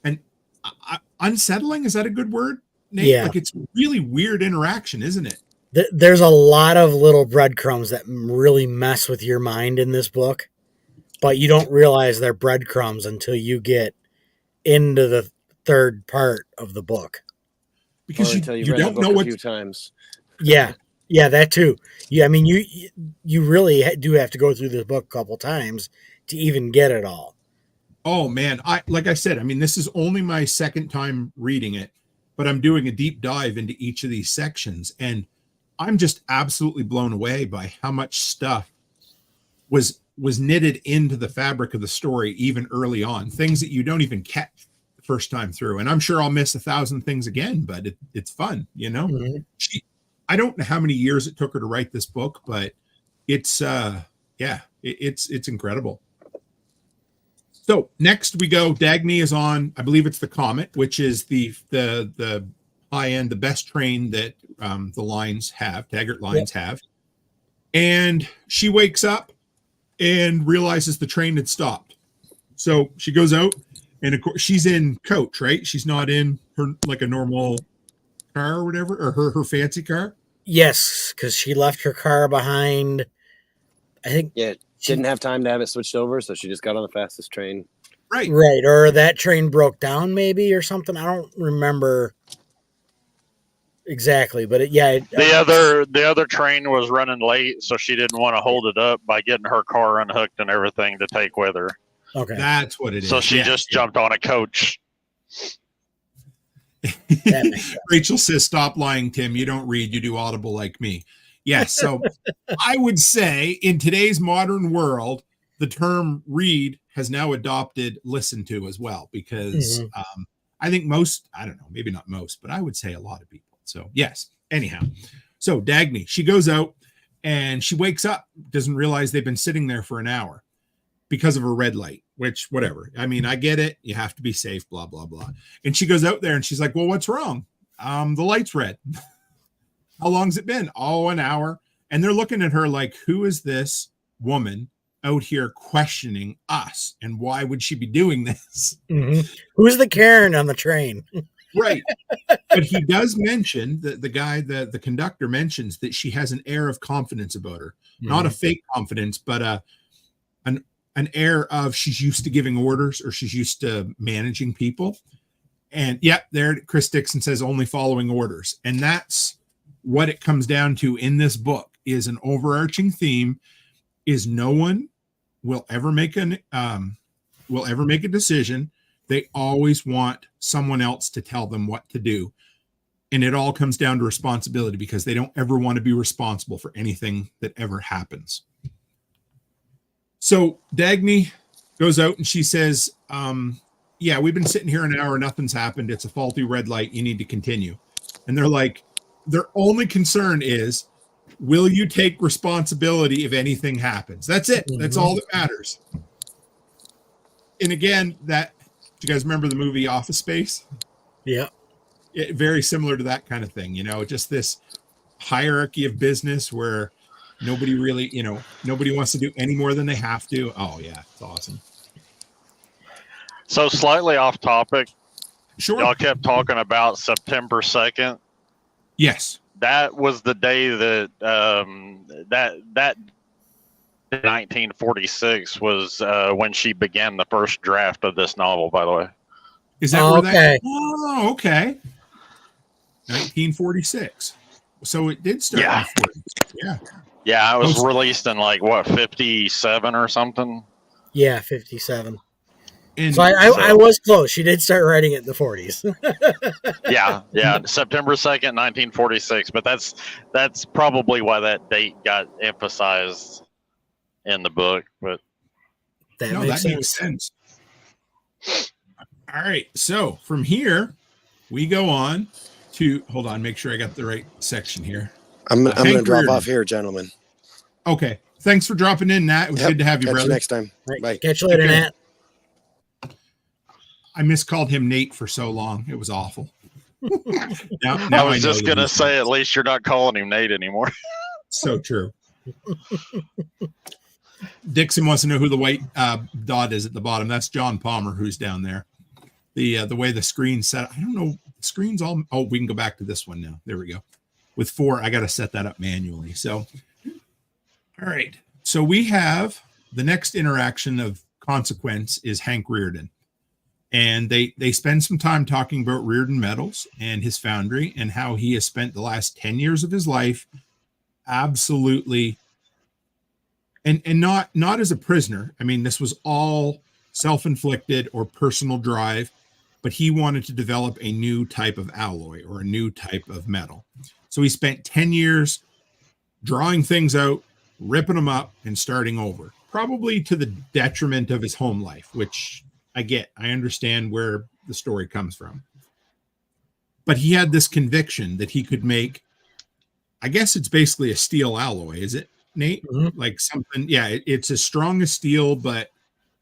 an unsettling. Is that a good word, Nate? Yeah. Like, it's really weird interaction, isn't it? There's a lot of little breadcrumbs that really mess with your mind in this book, but you don't realize they're breadcrumbs until you get into the third part of the book. Because you don't know what. A few times. Yeah, that too. Yeah, I mean, you really do have to go through this book a couple times to even get it all. Oh man, like I said, I mean, this is only my second time reading it, but I'm doing a deep dive into each of these sections, and I'm just absolutely blown away by how much stuff was knitted into the fabric of the story even early on. Things that you don't even catch the first time through. And I'm sure I'll miss 1,000 things again, but it's fun, Mm-hmm. I don't know how many years it took her to write this book, but it's it's incredible. So next we go. Dagny is on, I believe it's the Comet, which is the high end, the best train that the lines have, Taggart lines have. And she wakes up and realizes the train had stopped. So she goes out, and of course she's in coach, right? She's not in her like a normal car or whatever, or her fancy car. Yes, because she left her car behind. I think. Yeah, didn't have time to have it switched over, so she just got on the fastest train. Right. Or that train broke down, maybe, or something. I don't remember exactly, but the other train was running late, so she didn't want to hold it up by getting her car unhooked and everything to take with her. Okay, that's what it is. So she just jumped on a coach. Rachel says, "Stop lying, Tim. You don't read. You do Audible like me." Yes. So I would say in today's modern world, the term read has now adopted listen to as well, because I think I don't know, maybe not most, but I would say a lot of people. So yes, anyhow. So Dagny, she goes out and she wakes up, doesn't realize they've been sitting there for an hour because of a red light, which whatever. I mean, I get it. You have to be safe, blah, blah, blah. And she goes out there and she's like, well, what's wrong? The light's red. How long's it been? Oh, an hour. And they're looking at her like, who is this woman out here questioning us? And why would she be doing this? Who's the Karen on the train? Right. But he does mention that the guy, the conductor mentions that she has an air of confidence about her. Not a fake confidence, but an air of she's used to giving orders, or she's used to managing people. And there Chris Dixon says only following orders. And that's what it comes down to in this book, is an overarching theme is no one will ever make a decision. They always want someone else to tell them what to do. And it all comes down to responsibility, because they don't ever want to be responsible for anything that ever happens. So Dagny goes out and she says, we've been sitting here an hour. Nothing's happened. It's a faulty red light. You need to continue. And they're like, their only concern is, will you take responsibility if anything happens? That's it. That's all that matters. And again, do you guys remember the movie Office Space? Yeah. Very similar to that kind of thing, just this hierarchy of business where nobody really, nobody wants to do any more than they have to. Oh yeah, it's awesome. So slightly off topic. Sure. Y'all kept talking about September 2nd. Yes. That was the day that that 1946 was when she began the first draft of this novel, by the way. Is that where that? Oh, okay. 1946. So it did start. Yeah. Yeah, it was released in 57 or something. Yeah, 57. And so I was close. She did start writing it in the 40s. yeah, September 2nd, 1946. But that's probably why that date got emphasized in the book. But that makes sense. All right. So from here, we go on to make sure I got the right section here. I'm going to drop off here, gentlemen. Okay. Thanks for dropping in, Nat. It was good to have you, brother. Catch you next time. Right. Bye. Catch you later, Nat. I miscalled him Nate for so long. It was awful. now I was just going to say, at least you're not calling him Nate anymore. So true. Dixon wants to know who the white dot is at the bottom. That's John Palmer, who's down there. The way the screen's set, I don't know. The screen's all. Oh, we can go back to this one now. There we go. With 4, I got to set that up manually. So, all right. So we have the next interaction of consequence is Hank Reardon. And they spend some time talking about Reardon Metals and his foundry and how he has spent the last 10 years of his life absolutely and not as a prisoner. I mean, this was all self-inflicted or personal drive, but he wanted to develop a new type of alloy or a new type of metal. So he spent 10 years drawing things out, ripping them up, and starting over, probably to the detriment of his home life, which I understand where the story comes from. But he had this conviction that he could make, I guess it's basically a steel alloy, is it, Nate? Mm-hmm. Like something, it's as strong as steel, but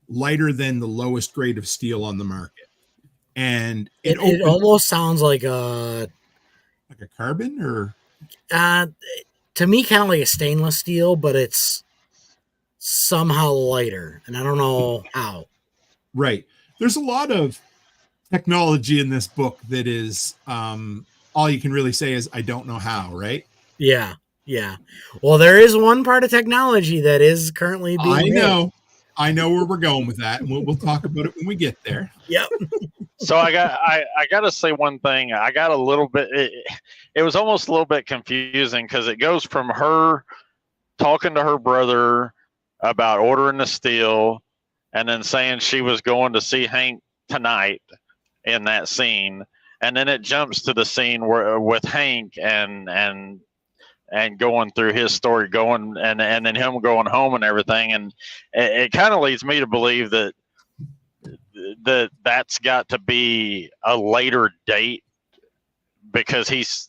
lighter than the lowest grade of steel on the market. And it almost sounds like a carbon, or to me kind of like a stainless steel, but it's somehow lighter, and I don't know how. Right. There's a lot of technology in this book that is all you can really say is I don't know how, right? Yeah. Well, there is one part of technology that is currently being made. I know where we're going with that, and we'll talk about it when we get there. Yep. So I got to say one thing. I got a little bit. It was almost a little bit confusing because it goes from her talking to her brother about ordering the steel, and then saying she was going to see Hank tonight in that scene, and then it jumps to the scene where with Hank and going through his story, going and then him going home and everything, and it kind of leads me to believe that's got to be a later date because he's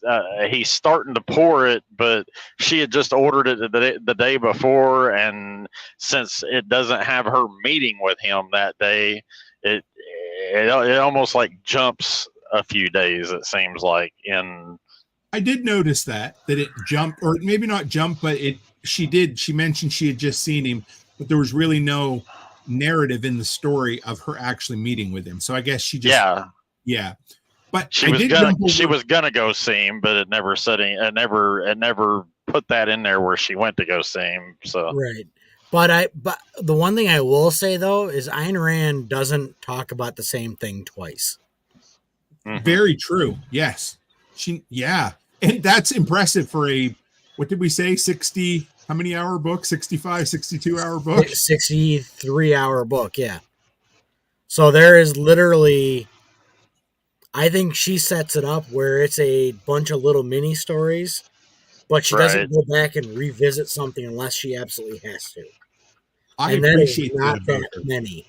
starting to pour it, but she had just ordered it the day before, and since it doesn't have her meeting with him that day, it almost like jumps a few days. It seems like in. I did notice that it jumped, or maybe not jumped, but she mentioned she had just seen him, but there was really no narrative in the story of her actually meeting with him. So I guess she just yeah. But she was gonna go see him, but it never said it never put that in there where she went to go see him. So right. But the one thing I will say though is Ayn Rand doesn't talk about the same thing twice. Mm-hmm. Very true. Yes. And that's impressive for what did we say? 60, how many hour book? 65, 62 hour book? 63-hour book. Yeah. So there is literally, I think she sets it up where it's a bunch of little mini stories, but she doesn't go back and revisit something unless she absolutely has to. I appreciate not that many.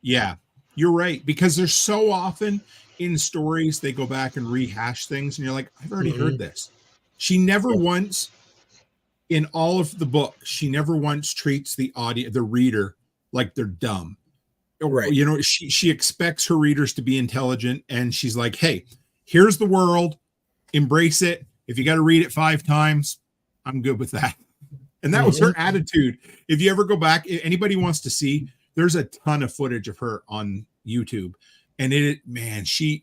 Yeah, you're right. Because there's so often in stories, they go back and rehash things, and you're like, I've already heard this. She never once, in all of the book, she never once treats the reader like they're dumb. Right. You know, she expects her readers to be intelligent, and she's like, hey, here's the world, embrace it. If you got to read it 5 times, I'm good with that. And that was her attitude. If you ever go back, if anybody wants to see, there's a ton of footage of her on YouTube. And she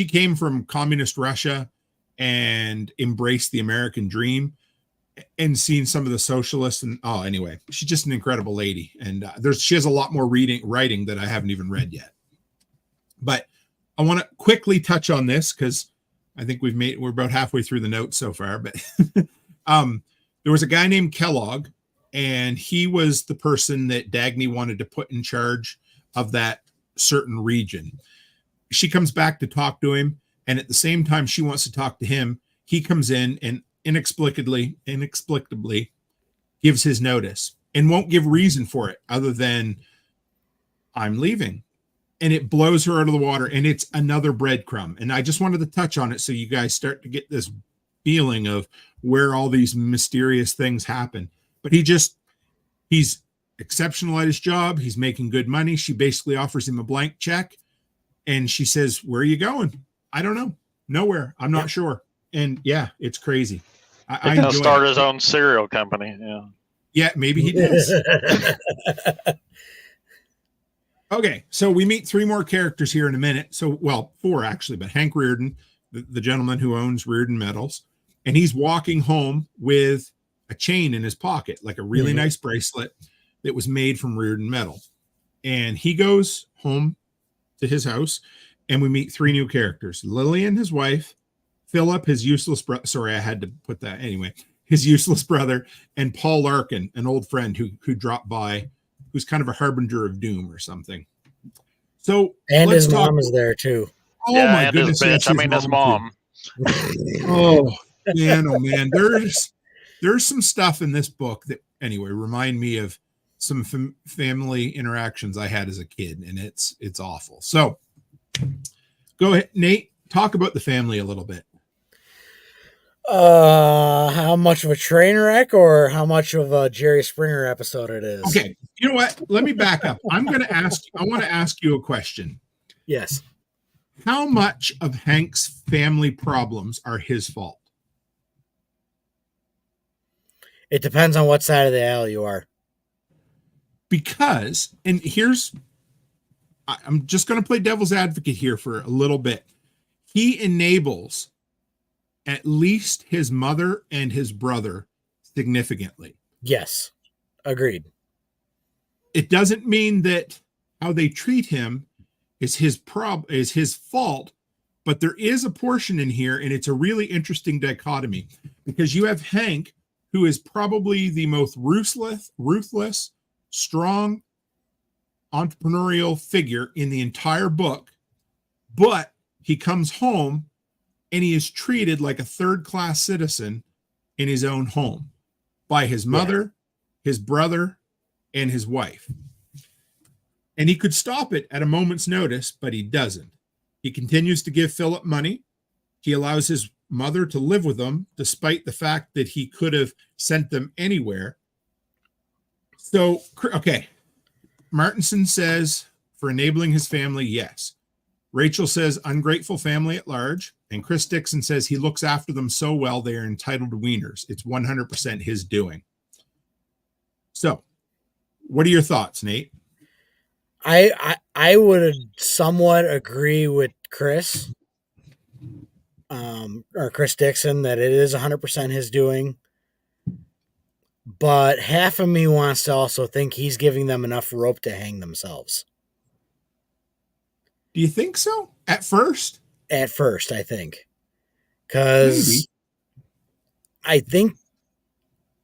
came from communist Russia and embraced the American dream and seen some of the socialists. And anyway, she's just an incredible lady. And she has a lot more writing that I haven't even read yet. But I want to quickly touch on this because I think we're about halfway through the notes so far. But there was a guy named Kellogg, and he was the person that Dagny wanted to put in charge of that certain region. She comes back to talk to him, and at the same time she wants to talk to him, he comes in and inexplicably gives his notice and won't give reason for it other than I'm leaving. And it blows her out of the water, and it's another breadcrumb. And I just wanted to touch on it so you guys start to get this feeling of where all these mysterious things happen. But he's exceptional at his job. He's making good money. She basically offers him a blank check, and she says, where are you going? I don't know. Nowhere. I'm not sure. And yeah, it's crazy. He's going to start his own cereal company. Yeah, maybe he does. Okay, so we meet 3 more characters here in a minute. So, 4 actually, but Hank Reardon, the gentleman who owns Reardon Metals, and he's walking home with a chain in his pocket, like a really nice bracelet that was made from Reardon metal. And he goes home to his house, and we meet 3 new characters: Lillian, his wife; Philip, his useless brother. Sorry, I had to put that anyway. His useless brother, and Paul Larkin, an old friend who dropped by, who's kind of a harbinger of doom or something. So, and his mom is there too. Oh my goodness! His mom. Oh man! There's some stuff in this book that anyway remind me of some family interactions I had as a kid, and it's awful. So, go ahead, Nate. Talk about the family a little bit. How much of a train wreck or how much of a Jerry Springer episode it is? Okay, you know what? Let me back up. I want to ask you a question. Yes. How much of Hank's family problems are his fault? It depends on what side of the aisle you are. Because, and I'm just going to play devil's advocate here for a little bit. He enables at least his mother and his brother significantly. Yes. Agreed. It doesn't mean that how they treat him is his fault, but there is a portion in here, and it's a really interesting dichotomy, because you have Hank, who is probably the most ruthless, strong entrepreneurial figure in the entire book, but he comes home and he is treated like a third-class citizen in his own home by his mother, his brother, and his wife. And he could stop it at a moment's notice, but he doesn't. He continues to give Philip money. He allows his mother to live with him, despite the fact that he could have sent them anywhere. So, okay. Martinson says, for enabling his family, yes. Rachel says, ungrateful family at large. And Chris Dixon says he looks after them so well, they are entitled to wieners. It's 100% his doing. So, what are your thoughts, Nate? I would somewhat agree with Chris, or Chris Dixon, that it is 100% his doing. But half of me wants to also think he's giving them enough rope to hang themselves. Do you think so? At first? At first, I think. Because I think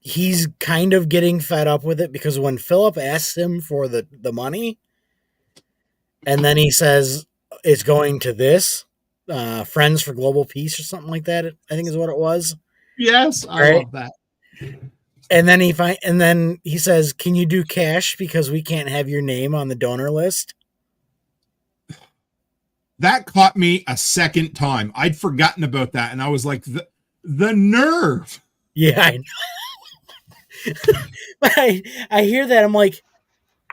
he's kind of getting fed up with it, because when Philip asks him for the money, and then he says it's going to this, Friends for Global Peace or something like that, I think is what it was. Yes, I love that. And then he says, "Can you do cash because we can't have your name on the donor list?" That caught me a second time. I'd forgotten about that, and I was like, the nerve. Yeah, I know. I hear that. I'm like,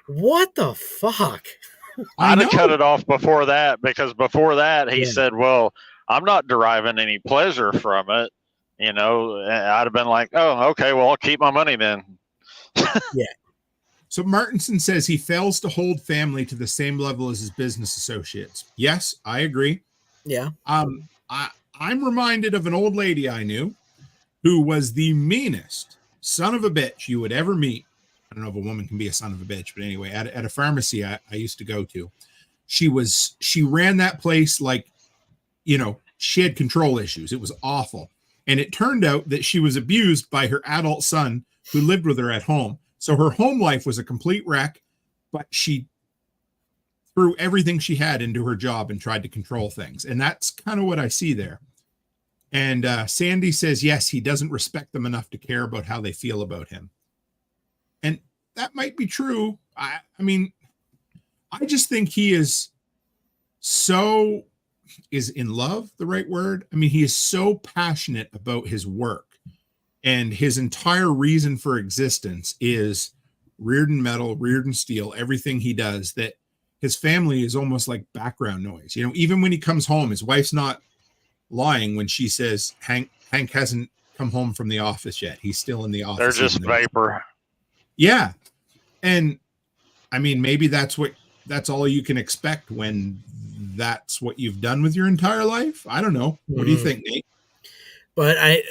what the fuck? I'd have cut it off before that, because before that he said, well, I'm not deriving any pleasure from it. You know, I'd have been like, oh, okay, well, I'll keep my money then. Yeah. So Martinson says he fails to hold family to the same level as his business associates. Yes, I agree. Yeah. I'm reminded of an old lady I knew who was the meanest son of a bitch you would ever meet. I don't know if a woman can be a son of a bitch, but anyway, at a pharmacy I used to go to, she ran that place like, you know, she had control issues. It was awful. And it turned out that she was abused by her adult son who lived with her at home. So her home life was a complete wreck, but she threw everything she had into her job and tried to control things. And that's kind of what I see there. And Sandy says, yes, he doesn't respect them enough to care about how they feel about him. And that might be true. I mean, I just think he is in love the right word? I mean, he is so passionate about his work, and his entire reason for existence is Reardon Metal, Reardon Steel, everything he does, that his family is almost like background noise. You know, even when he comes home, his wife's not lying when she says Hank hasn't come home from the office yet. He's still in the office. They're just vapor. Yeah. And I mean, maybe that's all you can expect when that's what you've done with your entire life. I don't know. What do you think, Nate? But I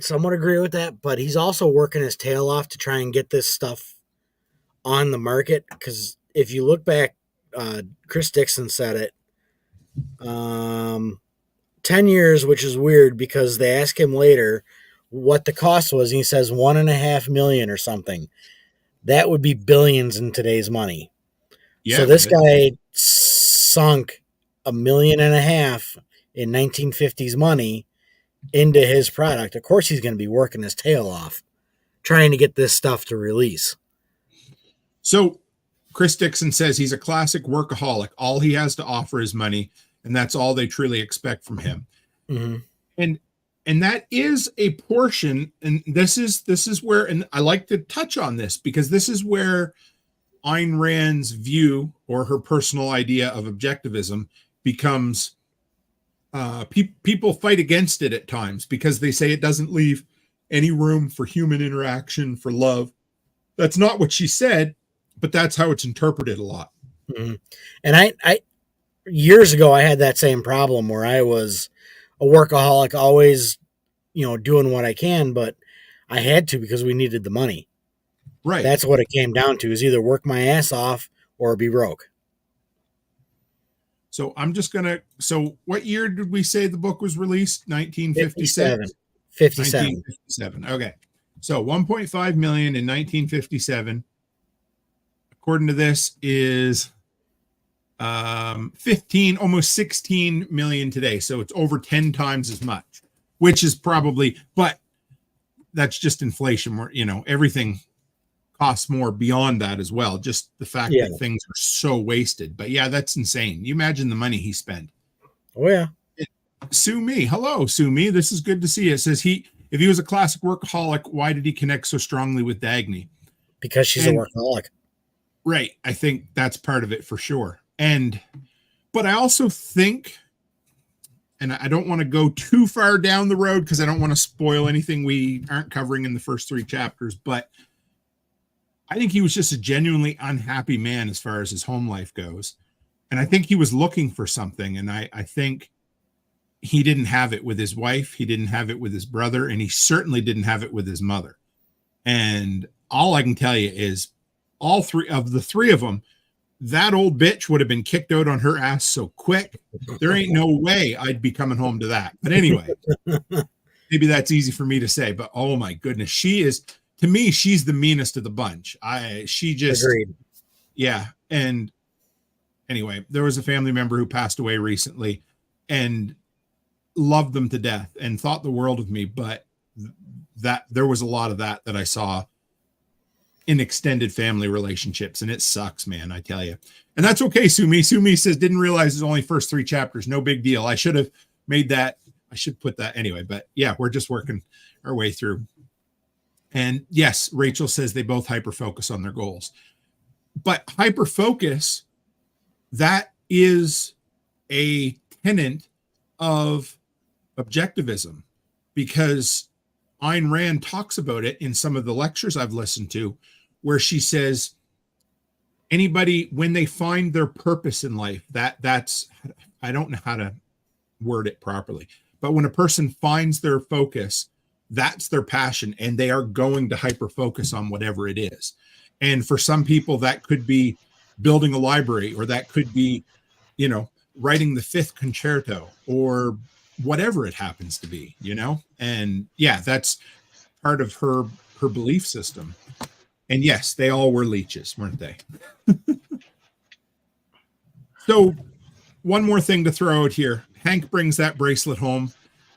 somewhat agree with that, but he's also working his tail off to try and get this stuff on the market. Because if you look back, Chris Dixon said it, 10 years, which is weird because they ask him later what the cost was. And he says $1.5 million or something. That would be billions in today's money. Yeah, so this guy sunk $1.5 million in 1950s money into his product. Of course, he's going to be working his tail off trying to get this stuff to release. So Chris Dixon says he's a classic workaholic. All he has to offer is money, and that's all they truly expect from him. Mm-hmm. And that is a portion, and this is where, and I like to touch on this because this is where Ayn Rand's view or her personal idea of objectivism becomes, people fight against it at times because they say it doesn't leave any room for human interaction, for love. That's not what she said, but that's how it's interpreted a lot. Mm-hmm. And I years ago, I had that same problem where I was a workaholic, always, doing what I can, but I had to because we needed the money. Right. That's what it came down to, is either work my ass off or be broke. So so what year did we say the book was released? 1957? 57. 1957. Okay. So 1.5 million in 1957. According to this is 15, almost 16 million today. So it's over 10 times as much, which is probably, but that's just inflation. Where, everything costs more beyond that as well. Just the fact that things are so wasted. But yeah, that's insane. You imagine the money he spent. Oh yeah. Sue Me. Hello, Sue Me. This is good to see you. It says if he was a classic workaholic, why did he connect so strongly with Dagny? Because she's a workaholic. Right. I think that's part of it for sure. But I also think, and I don't want to go too far down the road because I don't want to spoil anything we aren't covering in the first 3 chapters, but I think he was just a genuinely unhappy man as far as his home life goes. And I think he was looking for something. And I think he didn't have it with his wife. He didn't have it with his brother. And he certainly didn't have it with his mother. And all I can tell you is all 3 of them, that old bitch would have been kicked out on her ass so quick. There ain't no way I'd be coming home to that. But anyway, maybe that's easy for me to say, but oh my goodness, to me, she's the meanest of the bunch. Agreed. Yeah. And anyway, there was a family member who passed away recently and loved them to death and thought the world of me. But that there was a lot of that I saw in extended family relationships, and it sucks, man, I tell you. And that's okay, Sumi. Sumi says, didn't realize it's only first 3 chapters. No big deal. I should have made that. I should put that anyway, but yeah, we're just working our way through. And yes, Rachel says they both hyper-focus on their goals. But hyper-focus, that is a tenet of objectivism, because Ayn Rand talks about it in some of the lectures I've listened to, where she says anybody, when they find their purpose in life, that's, I don't know how to word it properly, but when a person finds their focus, that's their passion, and they are going to hyper focus on whatever it is. And for some people that could be building a library, or that could be, writing the 5th concerto, or whatever it happens to be, and yeah, that's part of her belief system. And yes, they all were leeches, weren't they? So one more thing to throw out here. Hank brings that bracelet home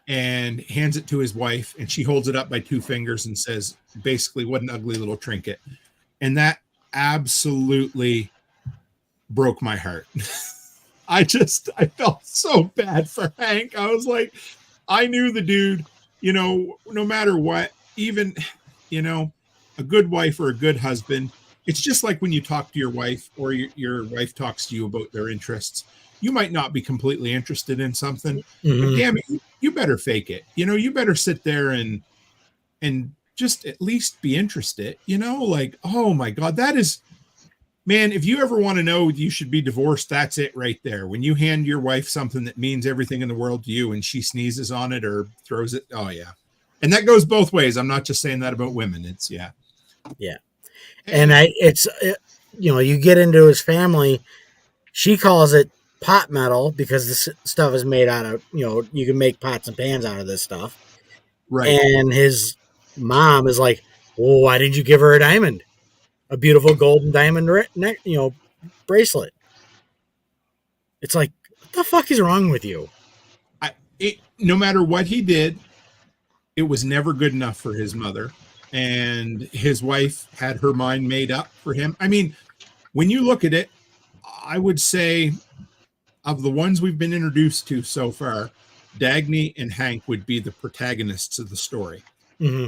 and hands it to his wife, and she holds it up by 2 fingers and says, basically, what an ugly little trinket. And that absolutely broke my heart. I felt so bad for Hank. I was like, I knew the dude, no matter what, even, a good wife or a good husband, it's just like when you talk to your wife, or your wife talks to you about their interests. You might not be completely interested in something, but damn it, you better fake it. You better sit there and just at least be interested, like, oh my God, that is, man, if you ever want to know you should be divorced, that's it right there. When you hand your wife something that means everything in the world to you and she sneezes on it or throws it. Oh yeah. And that goes both ways. I'm not just saying that about women. It's yeah. And you get into his family. She calls it pot metal because this stuff is made out of, you can make pots and pans out of this stuff. Right. And his mom is like, well, why didn't you give her a diamond? A beautiful golden diamond, bracelet. It's like, what the fuck is wrong with you? No matter what he did, it was never good enough for his mother. And his wife had her mind made up for him. I mean, when you look at it, I would say of the ones we've been introduced to so far, Dagny and Hank would be the protagonists of the story. Mm-hmm.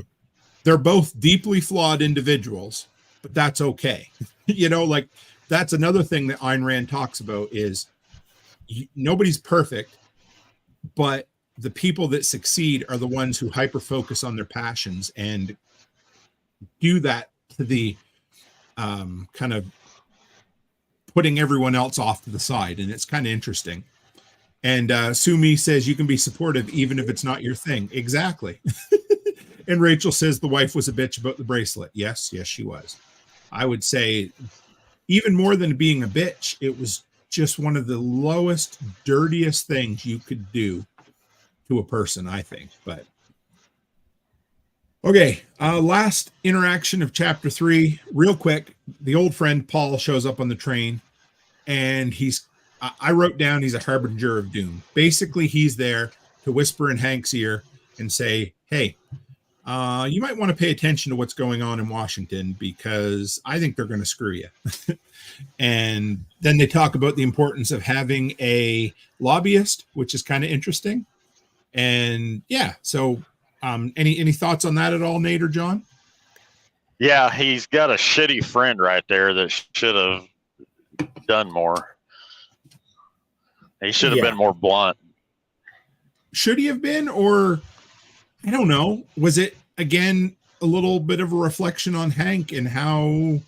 They're both deeply flawed individuals, but that's okay. Like that's another thing that Ayn Rand talks about is nobody's perfect, but the people that succeed are the ones who hyper focus on their passions and do that to the kind of putting everyone else off to the side. And it's kind of interesting. And Sumi says you can be supportive even if it's not your thing. Exactly. And Rachel says the wife was a bitch about the bracelet. Yes, she was. I would say even more than being a bitch, it was just one of the lowest, dirtiest things you could do to a person, I think. But okay, last interaction of chapter 3, real quick. The old friend Paul shows up on the train, and I wrote down he's a harbinger of doom. Basically, he's there to whisper in Hank's ear and say, hey, you might want to pay attention to what's going on in Washington because I think they're going to screw you. And then they talk about the importance of having a lobbyist, which is kind of interesting. And yeah, so any thoughts on that at all, Nate or John? Yeah, he's got a shitty friend right there that should have done more. He should have been more blunt. Should he have been, or I don't know. Was it again a little bit of a reflection on Hank and how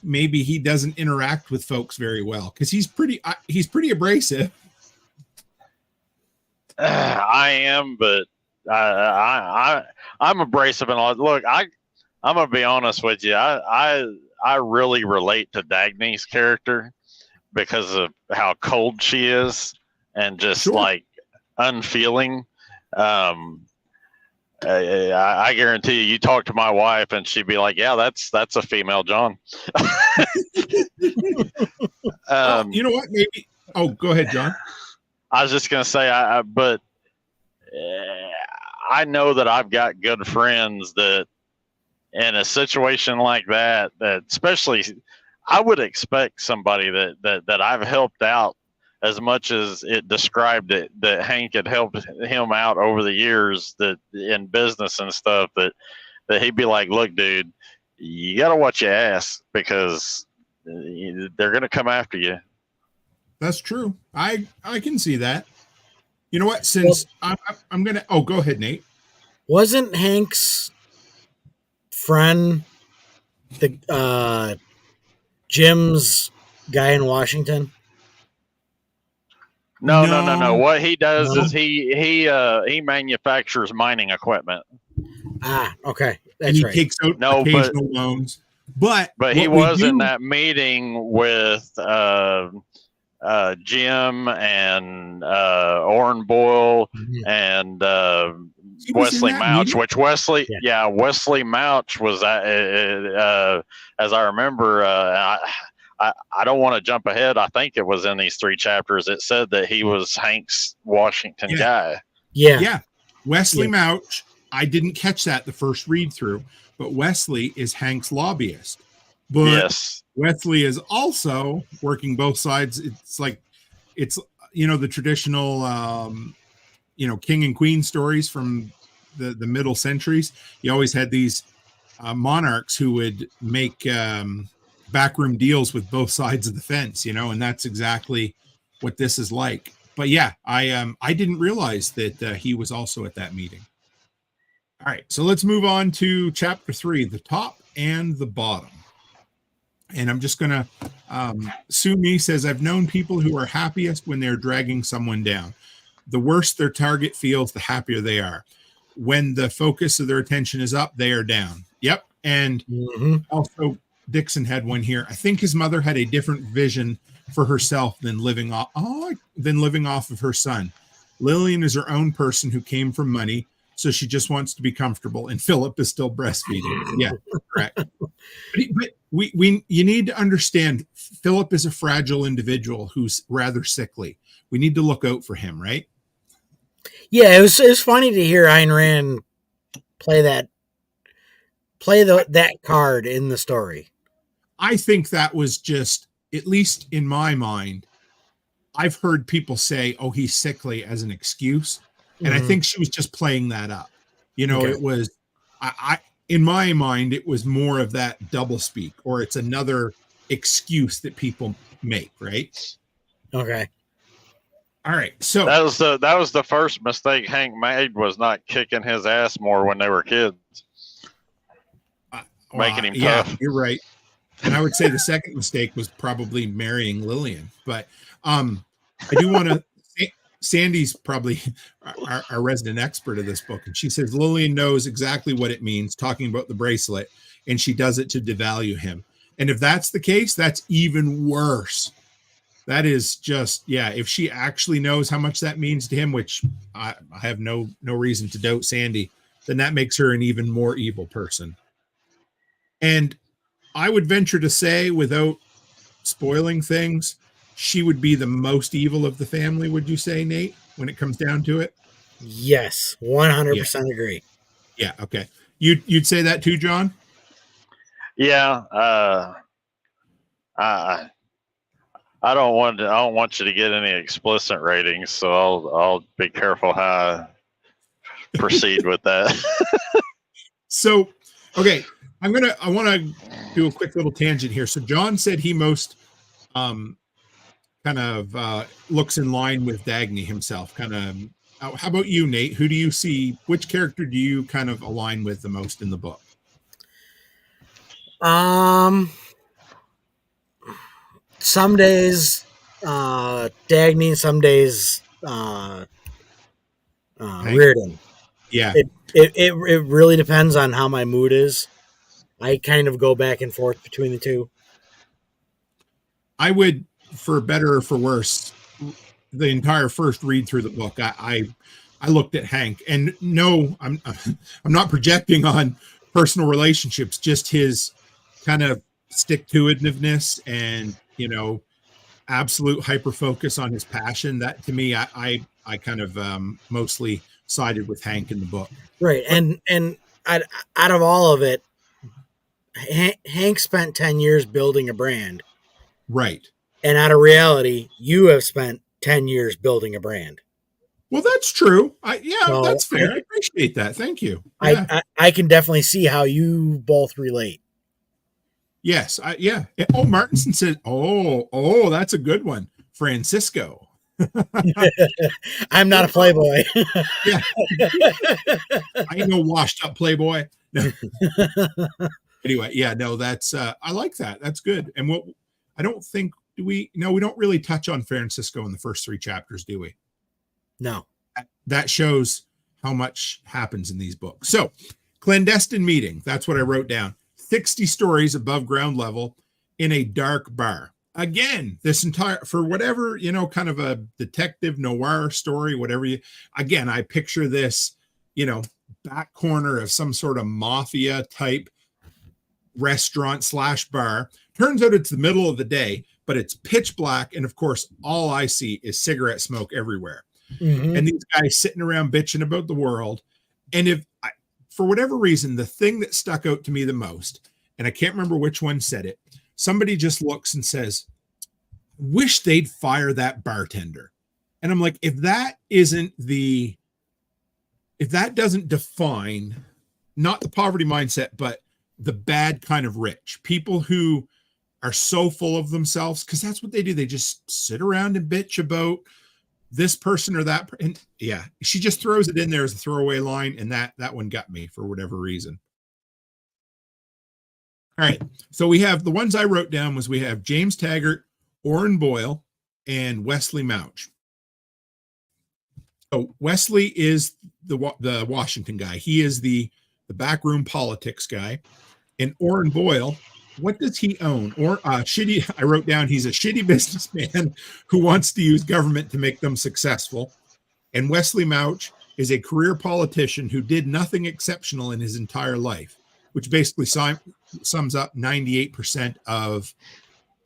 maybe he doesn't interact with folks very well? Because he's pretty abrasive. I am, but I'm abrasive and all. Look, I'm gonna be honest with you. I really relate to Dagny's character because of how cold she is and just like unfeeling. I guarantee you talk to my wife and she'd be like, yeah, that's a female John. You know what? Maybe. Oh, go ahead, John. I was just going to say, but I know that I've got good friends that in a situation like that especially I would expect somebody that I've helped out as much as it described it, that Hank had helped him out over the years that in business and stuff, that he'd be like, look, dude, you got to watch your ass because they're going to come after you. That's true. I can see that. You know what? Since I'm going to, go ahead, Nate. Wasn't Hank's friend the Jim's guy in Washington? No. What he does is he manufactures mining equipment. Ah, okay. That's right. Takes out occasional loans. But he was in that meeting with Jim and Orrin Boyle and Wesley Mouch, meeting? Which Wesley Mouch was as I remember. I don't want to jump ahead. I think it was in these 3 chapters. It said that he was Hank's Washington guy. Yeah. Wesley Mouch. I didn't catch that the first read through, but Wesley is Hank's lobbyist. But yes. Wesley is also working both sides. It's like, the traditional, king and queen stories from the middle centuries. You always had these monarchs who would make backroom deals with both sides of the fence, and that's exactly what this is like. But yeah, I didn't realize that he was also at that meeting. All right, so let's move on to chapter 3, the top and the bottom. And I'm just gonna Sumi says, I've known people who are happiest when they're dragging someone down. The worse their target feels, the happier they are. When the focus of their attention is up, they are down. Yep. And also Dixon had one here. I think his mother had a different vision for herself than living off of her son. Lillian is her own person who came from money, so she just wants to be comfortable. And Philip is still breastfeeding. Yeah, correct. But you need to understand, Philip is a fragile individual who's rather sickly. We need to look out for him, right? Yeah, it was funny to hear Ayn Rand play that card in the story. I think that was just, at least in my mind, I've heard people say, oh, he's sickly as an excuse. And I think she was just playing that up. It was, in my mind, it was more of that doublespeak, or it's another excuse that people make, right? Okay. All right. So that was the first mistake Hank made, was not kicking his ass more when they were kids. Making him tough. Yeah, you're right. And I would say the second mistake was probably marrying Lillian. But I do want to. Sandy's probably our resident expert of this book, and she says Lillian knows exactly what it means, talking about the bracelet, and she does it to devalue him. And if that's the case, that's even worse. That is just, yeah, if she actually knows how much that means to him, which I have no reason to doubt Sandy, then that makes her an even more evil person. And I would venture to say, without spoiling things, she would be the most evil of the family, would you say, Nate, when it comes down to it? Yes, 100% agree. Yeah, okay. You'd say that too, John? Yeah. I don't want you to get any explicit ratings, so I'll be careful how I proceed with that. So, okay, I want to do a quick little tangent here. So John said he most kind of looks in line with Dagny himself. Kind of. How about you, Nate? Who do you see? Which character do you kind of align with the most in the book? Some days Dagny, some days Reardon. Yeah. It really depends on how my mood is. I kind of go back and forth between the two. I would, for better or for worse, the entire first read through the book, I looked at Hank, and no, I'm not projecting on personal relationships, just his kind of stick-to-itiveness and, absolute hyper focus on his passion. That, to me, I kind of mostly sided with Hank in the book. Right. And out of all of it, Hank spent 10 years building a brand. Right. And out of reality, you have spent 10 years building a brand. Well, that's true. That's fair. I appreciate that. Thank you. Yeah. I can definitely see how you both relate. Yes. Yeah. Oh, Martinson said, oh, that's a good one. Francisco. I'm not a playboy. Yeah. I ain't no washed up playboy. No. Anyway, yeah, no, that's I like that. That's good. And what I don't think we don't really touch on Francisco in the first 3 chapters, do we? No. That shows how much happens in these books. So, clandestine meeting, that's what I wrote down. 60 stories above ground level in a dark bar. Again, this entire, for whatever, kind of a detective noir story, whatever I picture this, back corner of some sort of mafia type restaurant / bar. Turns out it's the middle of the day, but it's pitch black. And of course, all I see is cigarette smoke everywhere. Mm-hmm. And these guys sitting around bitching about the world. And for whatever reason, the thing that stuck out to me the most, and I can't remember which one said it, somebody just looks and says, wish they'd fire that bartender. And I'm like, if that doesn't define not the poverty mindset, but the bad kind of rich, people who are so full of themselves, because that's what they do. They just sit around and bitch about this person or that. And yeah, she just throws it in there as a throwaway line. And that one got me for whatever reason. All right. So we have the ones I wrote down we have James Taggart, Orrin Boyle, and Wesley Mouch. So Wesley is the Washington guy. He is the backroom politics guy. And Orrin Boyle, what does he own? I wrote down he's a shitty businessman who wants to use government to make them successful. And Wesley Mouch is a career politician who did nothing exceptional in his entire life, which basically sums up 98% of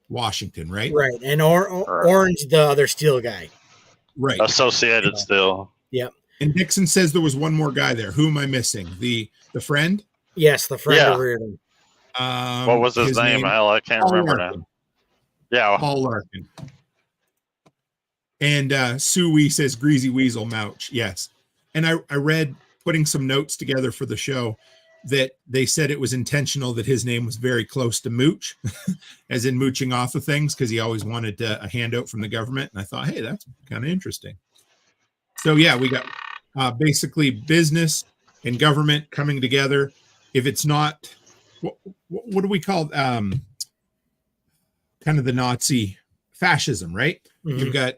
Washington, right? Right. And Orange, the other steel guy. Right. Associated Steel. Yep. And Dixon says there was one more guy there. Who am I missing? The friend? Yes, the friend of Reardon. What was his name? Hell, I can't remember now. Yeah. Paul Larkin. And Sue Wee says Greasy Weasel Mouch. Yes. And I read, putting some notes together for the show, that they said it was intentional that his name was very close to Mooch, as in mooching off of things, because he always wanted a handout from the government. And I thought, hey, that's kind of interesting. So yeah, we got basically business and government coming together. If it's not, what do we call kind of the Nazi fascism, right? Mm-hmm. You've got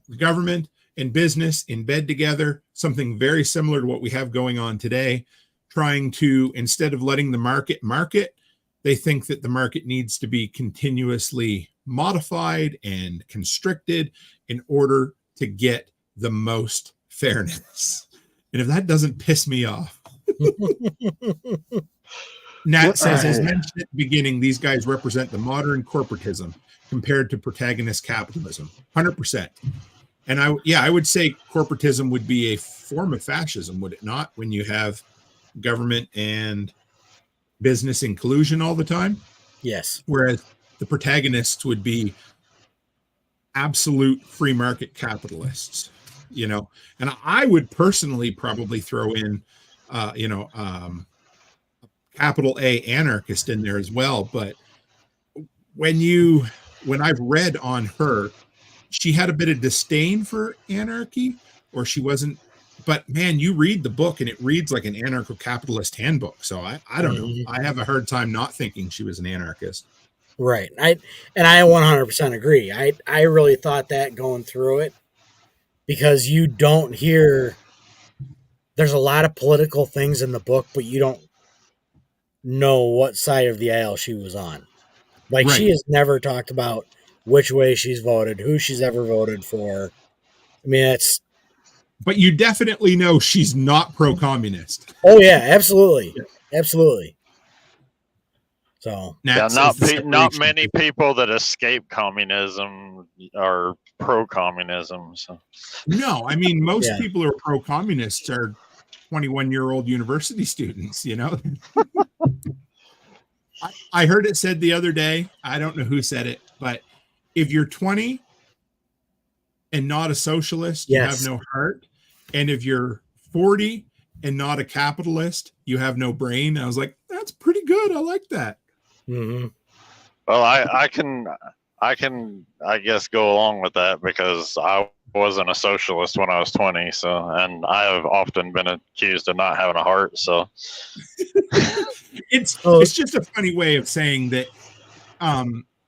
the government and business in bed together, something very similar to what we have going on today, trying to, instead of letting the market, they think that the market needs to be continuously modified and constricted in order to get the most fairness. And if that doesn't piss me off. Nat says, as mentioned at the beginning, these guys represent the modern corporatism compared to protagonist capitalism. 100%. And I would say corporatism would be a form of fascism, would it not? When you have government and business in collusion all the time. Yes. Whereas the protagonists would be absolute free market capitalists, you know. And I would personally probably throw in, capital A anarchist in there as well. But when I've read on her, she had a bit of disdain for anarchy, or she wasn't. But man, you read the book and it reads like an anarcho-capitalist handbook. So I don't know. I have a hard time not thinking she was an anarchist. Right. I 100% agree. I really thought that going through it, because you don't hear, there's a lot of political things in the book, but you don't know what side of the aisle she was on. Like, Right. She has never talked about which way she's voted, who she's ever voted for. I mean, But you definitely know she's not pro-communist. Oh yeah, absolutely, absolutely. So not many people that escape communism are pro-communism. So no, I mean most people who are pro-communists are 21-year-old university students. You know, I heard it said the other day. I don't know who said it, but if you're 20 and not a socialist, you have no heart. And if you're 40 and not a capitalist, you have no brain. I was like, that's pretty good. I like that. Mm-hmm. Well, I can, I guess, go along with that, because I wasn't a socialist when I was 20. So, and I have often been accused of not having a heart. So it's just a funny way of saying that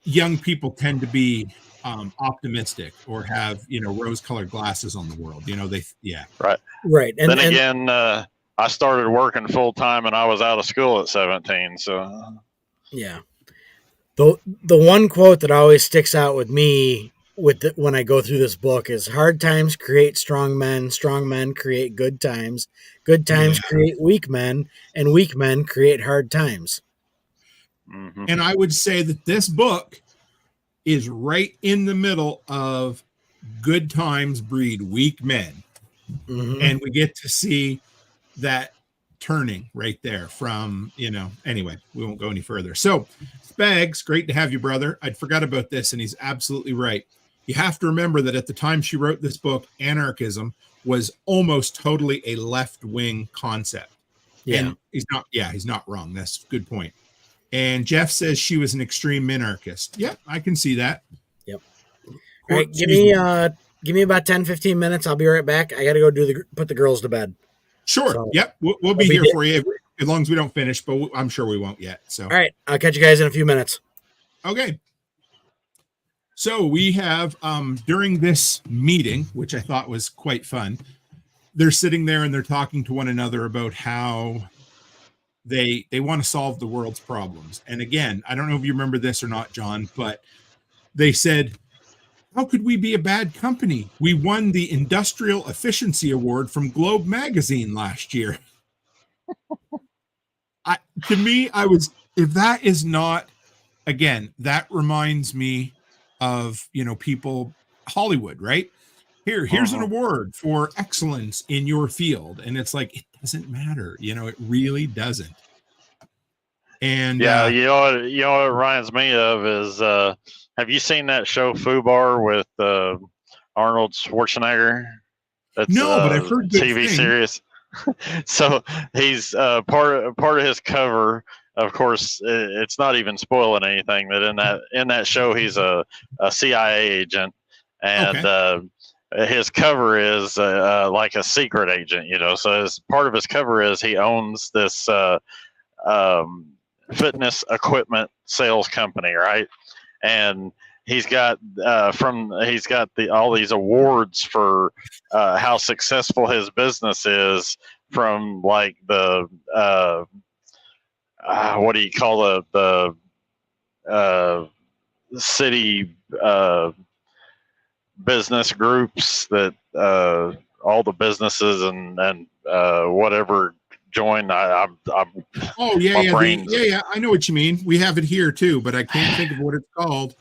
young people tend to be optimistic or have, rose-colored glasses on the world. Right. And then again, I started working full-time and I was out of school at 17. So yeah, the one quote that always sticks out with me when I go through this book is, hard times create strong men create good times create weak men, and weak men create hard times. Mm-hmm. And I would say that this book is right in the middle of good times breed weak men. Mm-hmm. And we get to see that turning right there from, anyway, we won't go any further. So Spags, great to have you, brother. I'd forgot about this, and he's absolutely right. You have to remember that at the time she wrote this book, anarchism was almost totally a left-wing concept. Yeah. And he's not wrong. That's a good point. And Jeff says she was an extreme minarchist. Yep, I can see that. Yep. All right, give me about 10, 15 minutes. I'll be right back. I got to go put the girls to bed. Sure. So, yep. We'll be here for you as long as we don't finish, but I'm sure we won't yet. So. All right. I'll catch you guys in a few minutes. Okay. So we have, during this meeting, which I thought was quite fun, they're sitting there and they're talking to one another about how they want to solve the world's problems. And again, I don't know if you remember this or not, John, but they said, how could we be a bad company? We won the Industrial Efficiency Award from Globe Magazine last year. If that is not, again, that reminds me of, people, Hollywood, right? Here's an award for excellence in your field. And it's like, it doesn't matter. It really doesn't. And yeah, you know what it reminds me of is, have you seen that show Fubar with Arnold Schwarzenegger? No, but I've heard good TV things. series. So he's part of his cover. Of course, it's not even spoiling anything that in that show he's a CIA agent, and his cover is like a secret agent, you know. So as part of his cover is he owns this fitness equipment sales company, right? And he's got all these awards for how successful his business is, from like the what do you call the city business groups that all the businesses and whatever join. I'm Oh yeah, my brain's- yeah. I know what you mean. We have it here too, but I can't think of what it's called.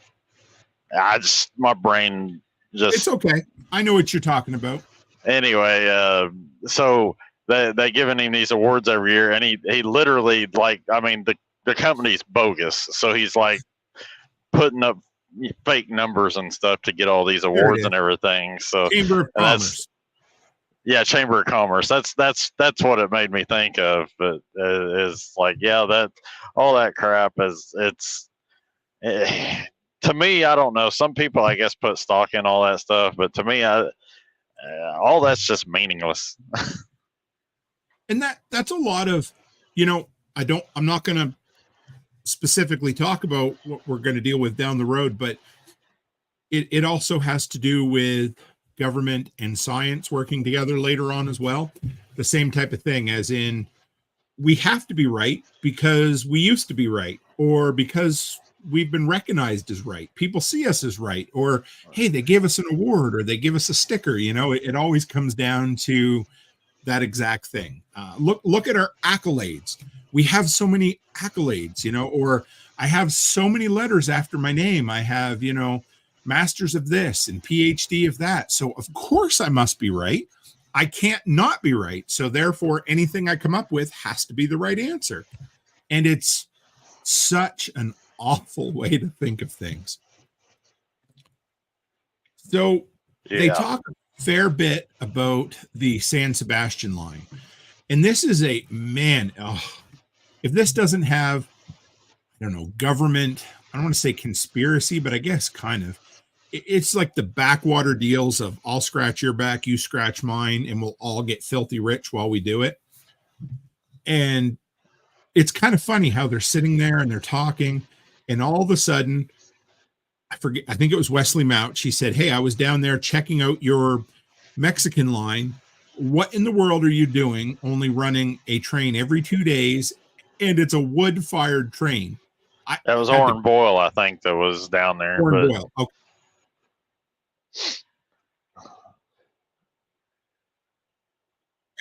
My brain just. It's okay. I know what you're talking about. Anyway, so they giving him these awards every year, and he literally, like, I mean, the company's bogus, so he's like putting up fake numbers and stuff to get all these awards and everything. So Chamber of Commerce. Yeah, Chamber of Commerce. That's what it made me think of. But is like, yeah, that all that crap is to me, I don't know. Some people, I guess, put stock in all that stuff, but to me, all that's just meaningless. And that's a lot of, you know, I'm not going to specifically talk about what we're going to deal with down the road, but it also has to do with government and science working together later on as well. The same type of thing, as in, we have to be right because we used to be right, or because we've been recognized as right. People see us as right, or, hey, they gave us an award, or they give us a sticker. You know, it always comes down to that exact thing. Look at our accolades. We have so many accolades, you know, or I have so many letters after my name. I have, you know, masters of this and PhD of that. So of course I must be right. I can't not be right. So therefore anything I come up with has to be the right answer. And it's such an awful way to think of things. So they talk a fair bit about the San Sebastian line. And this is if this doesn't have, I don't know, government, I don't want to say conspiracy, but I guess kind of. It's like the backwater deals of I'll scratch your back, you scratch mine, and we'll all get filthy rich while we do it. And it's kind of funny how they're sitting there and they're talking, and all of a sudden, I think it was Wesley Mouch. He said, "Hey, I was down there checking out your Mexican line. What in the world are you doing only running a train every 2 days, and it's a wood-fired train?" That was Orrin Boyle, I think, that was down there. Orrin Boyle. Okay.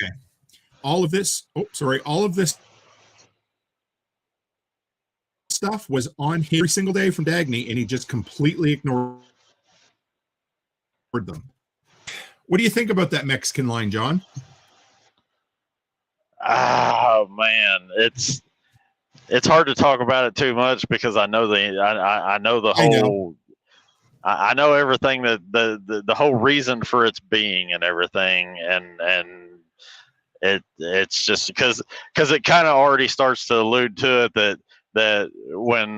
Okay. All of this stuff was on him every single day from Dagny, and he just completely ignored them. What do you think about that Mexican line, John? Oh man, it's hard to talk about it too much because I know I know everything, that the whole reason for its being and everything, and it's just because it kind of already starts to allude to it that when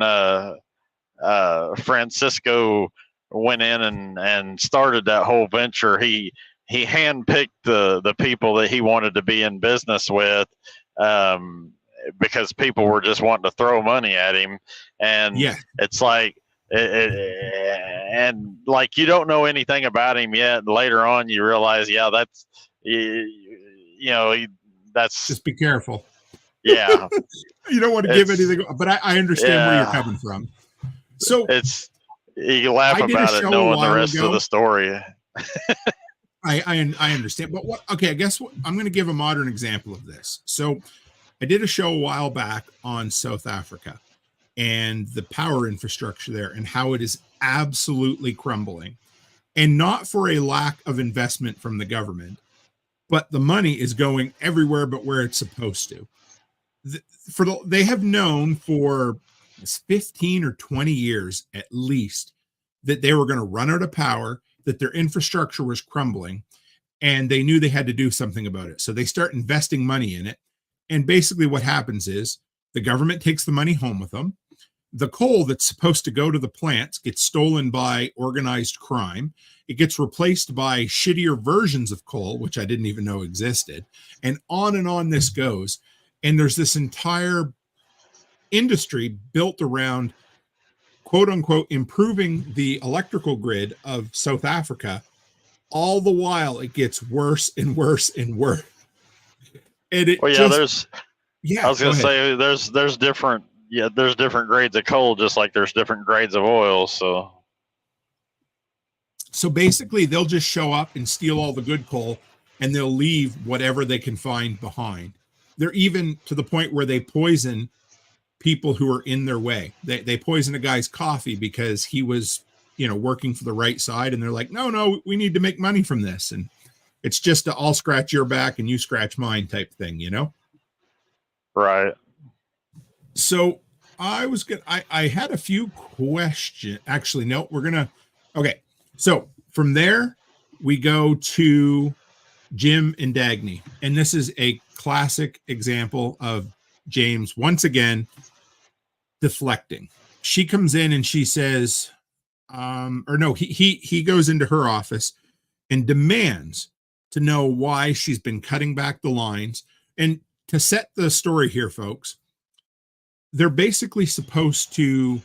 Francisco went in and started that whole venture, he handpicked the people that he wanted to be in business with, because people were just wanting to throw money at him, and it's like. And like, you don't know anything about him yet. And later on, you realize, that's that's just be careful. Yeah, you don't want to give anything, but I understand where you're coming from. So you laugh about it knowing the rest of the story. I understand, but I guess I'm going to give a modern example of this. So I did a show a while back on South Africa and the power infrastructure there, and how it is absolutely crumbling, and not for a lack of investment from the government, but the money is going everywhere but where it's supposed to. They have known for 15 or 20 years at least that they were going to run out of power, that their infrastructure was crumbling, and they knew they had to do something about it. So they start investing money in it. And basically what happens is the government takes the money home with them. The coal that's supposed to go to the plants gets stolen by organized crime. It gets replaced by shittier versions of coal, which I didn't even know existed. And on this goes. And there's this entire industry built around, quote unquote, improving the electrical grid of South Africa. All the while it gets worse and worse and worse. And it I was gonna say there's different grades of coal, just like there's different grades of oil. So basically they'll just show up and steal all the good coal, and they'll leave whatever they can find behind. They're even to the point where they poison people who are in their way. They poison a guy's coffee because he was, working for the right side, and they're like, no, we need to make money from this. And it's just I'll scratch your back and you scratch mine type thing, Right. So I had a few questions. Actually, no, okay. So from there, we go to Jim and Dagny. And this is a classic example of James, once again, deflecting. She comes in and she says, he goes into her office and demands to know why she's been cutting back the lines. And to set the story here, folks, they're basically supposed to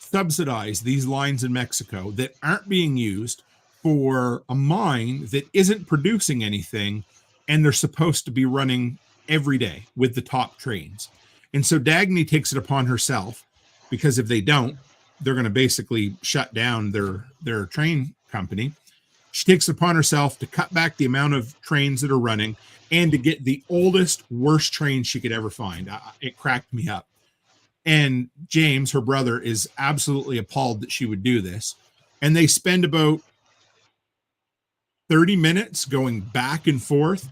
subsidize these lines in Mexico that aren't being used for a mine that isn't producing anything, and they're supposed to be running every day with the top trains. And so Dagny takes it upon herself, because if they don't, they're going to basically shut down their train company. She takes it upon herself to cut back the amount of trains that are running and to get the oldest, worst train she could ever find. It cracked me up. And James, her brother, is absolutely appalled that she would do this. And they spend about 30 minutes going back and forth.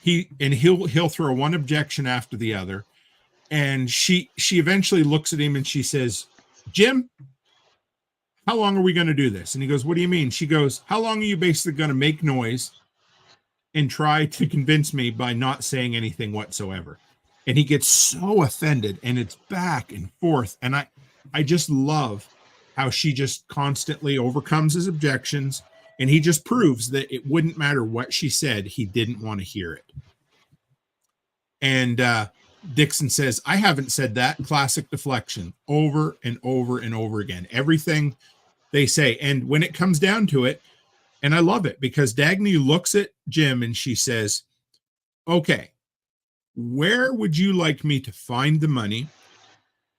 He'll throw one objection after the other. And she eventually looks at him and she says, Jim, how long are we going to do this? And he goes, what do you mean? She goes, how long are you basically going to make noise and try to convince me by not saying anything whatsoever? And he gets so offended, and it's back and forth. And I just love how she just constantly overcomes his objections, and he just proves that it wouldn't matter what she said. He didn't want to hear it. And Dixon says, I haven't said that. Classic deflection, over and over and over again. Everything they say. And when it comes down to it, and I love it, because Dagny looks at Jim and she says, okay, where would you like me to find the money?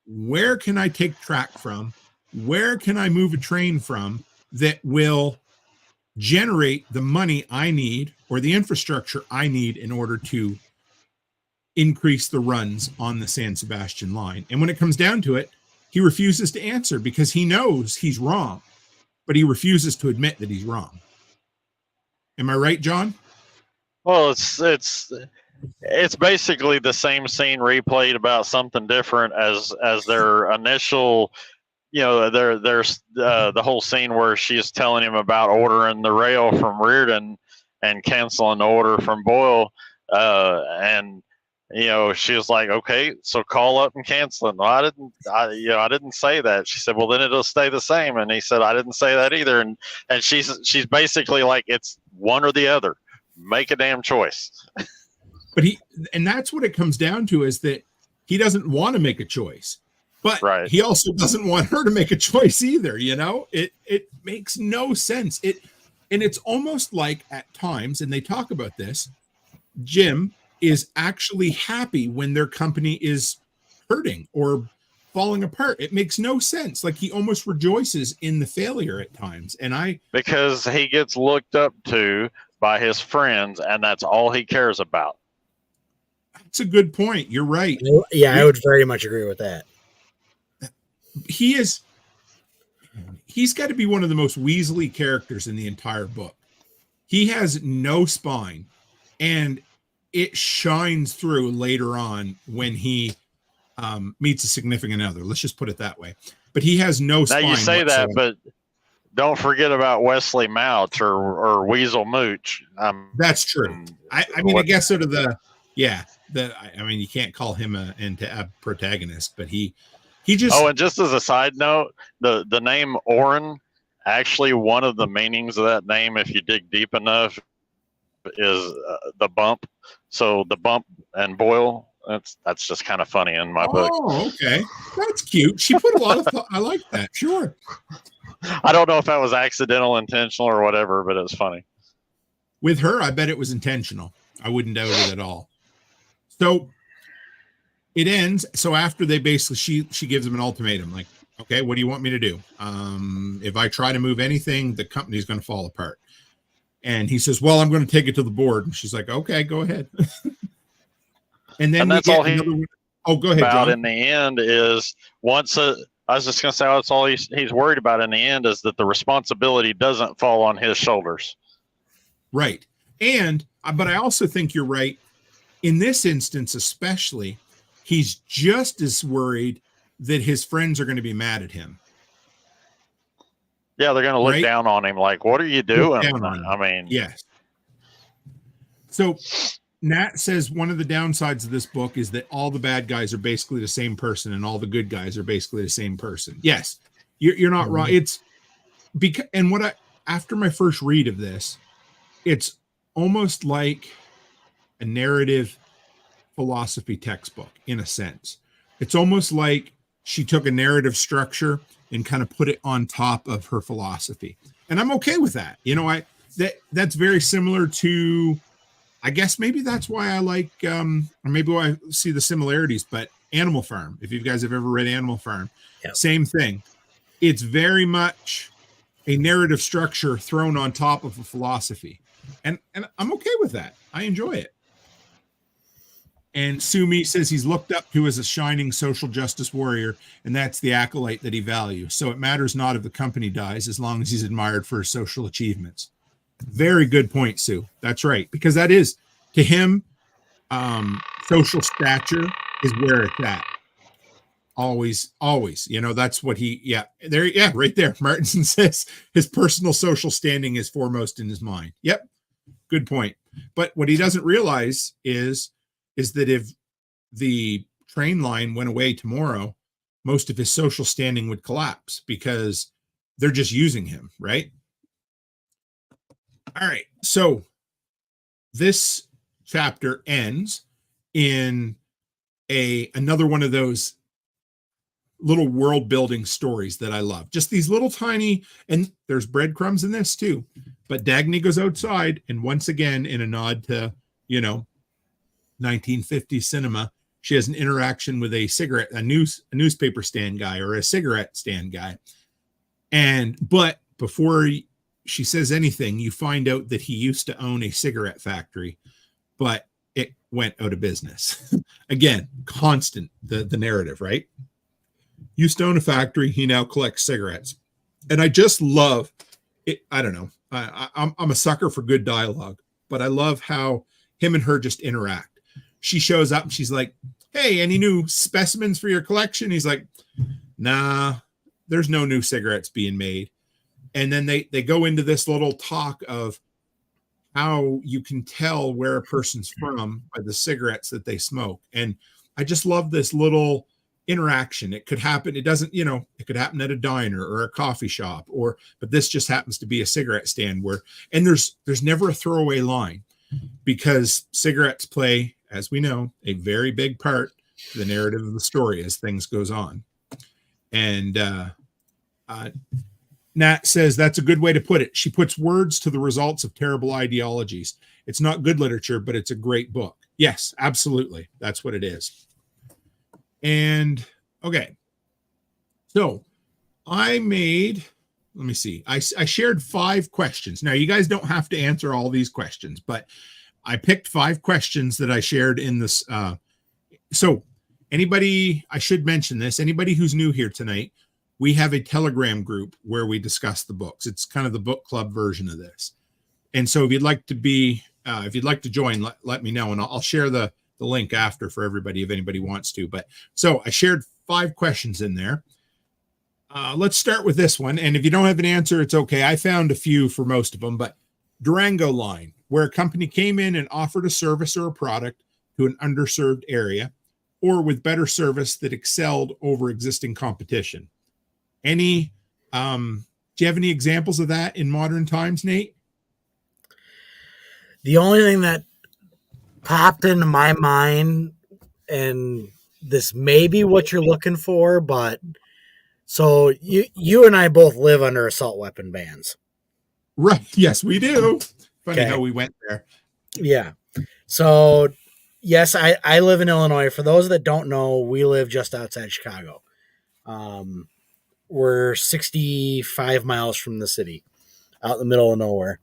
Where can I take track from? Where can I move a train from that will generate the money I need, or the infrastructure I need, in order to increase the runs on the San Sebastian line? And when it comes down to it, he refuses to answer, because he knows he's wrong, but he refuses to admit that he's wrong. Am I right, John? Well, it's basically the same scene replayed about something different as their initial, there's the whole scene where she's telling him about ordering the rail from Reardon and canceling the order from Boyle. And she was like, okay, so call up and cancel it. No, I didn't say that. She said, well, then it'll stay the same. And he said, I didn't say that either. And she's basically like, it's one or the other. Make a damn choice. But and that's what it comes down to, is that he doesn't want to make a choice, but he also doesn't want her to make a choice either. It makes no sense. And it's almost like at times, and they talk about this, Jim is actually happy when their company is hurting or falling apart. It makes no sense. Like, he almost rejoices in the failure at times. And because he gets looked up to by his friends, and that's all he cares about. That's a good point. You're right. Yeah, I would very much agree with that. He's got to be one of the most Weasley characters in the entire book. He has no spine, and it shines through later on when he meets a significant other. Let's just put it that way. But he has no spine. Now you say whatsoever. that, don't forget about Wesley Mouch or Weasel Mooch. That's true. I mean, I guess sort of I mean, you can't call him a protagonist, but he just. Oh, and just as a side note, the name Oren, actually one of the meanings of that name, if you dig deep enough, is the bump. So the bump and boil. That's just kind of funny in my book. Oh, okay, that's cute. She put a lot of thought. I like that. Sure. I don't know if that was accidental, intentional, or whatever, but it was funny. With her, I bet it was intentional. I wouldn't doubt it at all. So it ends. So after they basically, she gives him an ultimatum, like, okay, what do you want me to do? If I try to move anything, the company's going to fall apart. And he says, well, I'm going to take it to the board. And she's like, okay, go ahead. And then that's all he. Oh, go ahead, about John. In the end is I was just going to say that's all he's worried about in the end is that the responsibility doesn't fall on his shoulders. Right. But I also think you're right. In this instance, especially, he's just as worried that his friends are going to be mad at him. Yeah, they're going to look down on him like, what are you doing? I mean, yes. So Nat says one of the downsides of this book is that all the bad guys are basically the same person and all the good guys are basically the same person. Yes, you're not wrong. It's because, and after my first read of this, it's almost like a narrative philosophy textbook in a sense. It's almost like she took a narrative structure and kind of put it on top of her philosophy. And I'm okay with that. You know, that's very similar to, I guess maybe that's why I like, or maybe why I see the similarities, but Animal Farm, if you guys have ever read Animal Farm, Same thing. It's very much a narrative structure thrown on top of a philosophy. And I'm okay with that. I enjoy it. And Sumi says he's looked up to as a shining social justice warrior, and that's the accolade that he values. So it matters not if the company dies, as long as he's admired for his social achievements. Very good point, Sue. That's right. Because that is, to him, social stature is where it's at. Always. You know, that's what right there. Martinson says his personal social standing is foremost in his mind. Yep. Good point. But what he doesn't realize is that if the train line went away tomorrow, most of his social standing would collapse because they're just using him, right? All right. So this chapter ends in another one of those little world building stories that I love. Just these little tiny, and there's breadcrumbs in this too. But Dagny goes outside, and once again, in a nod to, 1950s cinema, she has an interaction with a newspaper stand guy or a cigarette stand guy. But before she says anything, you find out that he used to own a cigarette factory, but it went out of business. Again, constant, the narrative, right? Used to own a factory. He now collects cigarettes. And I just love it. I don't know. I'm a sucker for good dialogue, but I love how him and her just interact. She shows up and she's like, hey, any new specimens for your collection? He's like, nah, there's no new cigarettes being made. And then they go into this little talk of how you can tell where a person's from by the cigarettes that they smoke. And I just love this little interaction. It could happen. It doesn't, it could happen at a diner or a coffee shop, but this just happens to be a cigarette stand and there's never a throwaway line, because cigarettes play, as we know, a very big part to the narrative of the story as things goes on. And Nat says that's a good way to put it. She puts words to the results of terrible ideologies. It's not good literature, but it's a great book. Yes, absolutely. That's what it is. And okay, so I shared 5 questions. Now, you guys don't have to answer all these questions, but I picked 5 questions that I shared in this. So anybody, I should mention this, anybody who's new here tonight, we have a Telegram group where we discuss the books. It's kind of the book club version of this. And so if you'd like to join, let me know, and I'll share the link after for everybody if anybody wants to. But so I shared 5 questions in there. let's start with this one. And if you don't have an answer, it's okay. I found a few for most of them, but Durango Line, where a company came in and offered a service or a product to an underserved area, or with better service that excelled over existing competition. Any, do you have any examples of that in modern times, Nate? The only thing that popped into my mind, and this may be what you're looking for, but so you and I both live under assault weapon bans. Right. Yes, we do. Funny Okay. how we went there. Yeah. So yes, I live in Illinois. For those that don't know, we live just outside Chicago. We're 65 miles from the city, out in the middle of nowhere.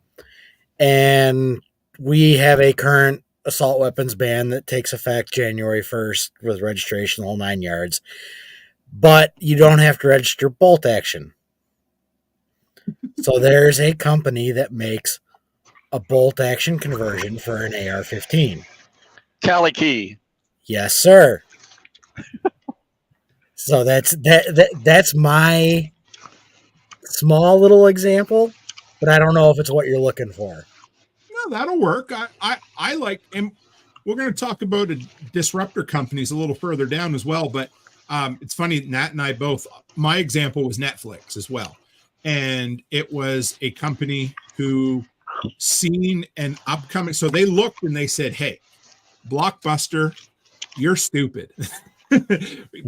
And we have a current assault weapons ban that takes effect January 1st with registration, the whole 9 yards. But you don't have to register bolt action. So there's a company that makes a bolt action conversion for an AR-15. Cali Key. Yes, sir. So that's my small little example, but I don't know if it's what you're looking for. No, that'll work. I like, and we're going to talk about disruptor companies a little further down as well. But it's funny, Nat and I both, my example was Netflix as well. And it was a company who seen an upcoming, so they looked and they said, hey, Blockbuster, you're stupid.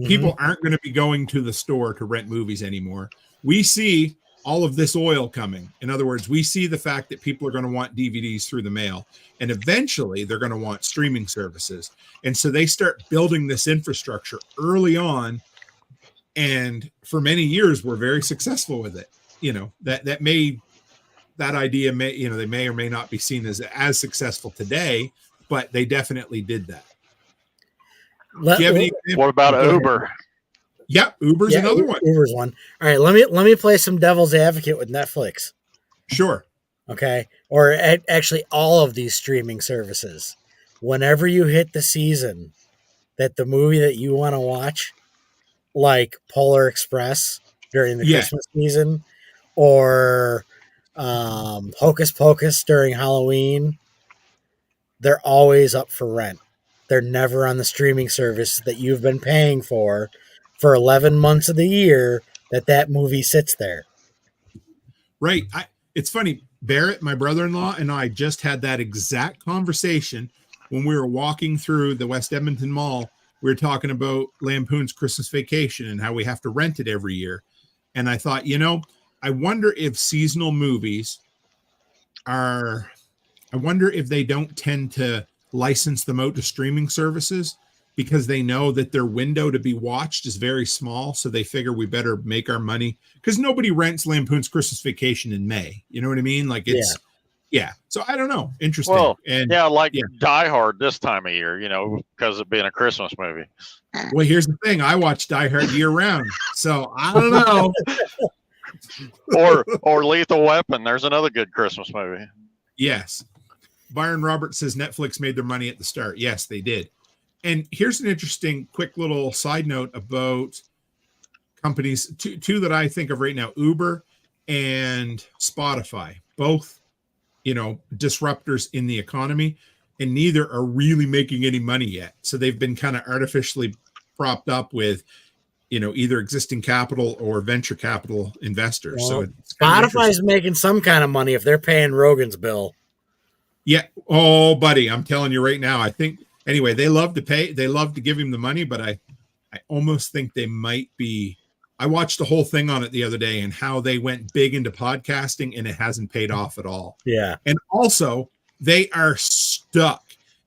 People aren't going to be going to the store to rent movies anymore. We see all of this oil coming. In other words, we see the fact that people are going to want DVDs through the mail, and eventually they're going to want streaming services. And so they start building this infrastructure early on, and for many years we're very successful with it. You know, that idea may, you know, they may or may not be seen as successful today, but they definitely did that. What about Uber? Yep, Uber's another one. Uber's one. All right, let me play some devil's advocate with Netflix. Sure. Okay, or actually all of these streaming services. Whenever you hit the season that the movie that you want to watch, like Polar Express during the Christmas season, or Hocus Pocus during Halloween, they're always up for rent. They're never on the streaming service that you've been paying for 11 months of the year that movie sits there. Right. It's funny. Barrett, my brother-in-law, and I just had that exact conversation when we were walking through the West Edmonton Mall. We were talking about Lampoon's Christmas Vacation and how we have to rent it every year. And I thought, you know, I wonder if seasonal movies I wonder if they don't tend to license them out to streaming services because they know that their window to be watched is very small. So they figure we better make our money, because nobody rents Lampoon's Christmas Vacation in May. You know what I mean? Like it's, yeah. So I don't know. Interesting. Well, and Die Hard this time of year, you know, because of being a Christmas movie. Well, here's the thing. I watch Die Hard year round. So I don't know. or Lethal Weapon. There's another good Christmas movie. Yes. Byron Roberts says Netflix made their money at the start. Yes, they did. And here's an interesting quick little side note about companies, two that I think of right now, Uber and Spotify, both, you know, disruptors in the economy, and neither are really making any money yet. So they've been kind of artificially propped up with, you know, either existing capital or venture capital investors. Well, so Spotify's making some kind of money if they're paying Rogan's bill. Yeah. Oh, buddy, I'm telling you right now, I think, anyway, they love to pay. They love to give him the money, but I almost think they might be. I watched the whole thing on it the other day and how they went big into podcasting, and it hasn't paid off at all. Yeah. And also, they are stuck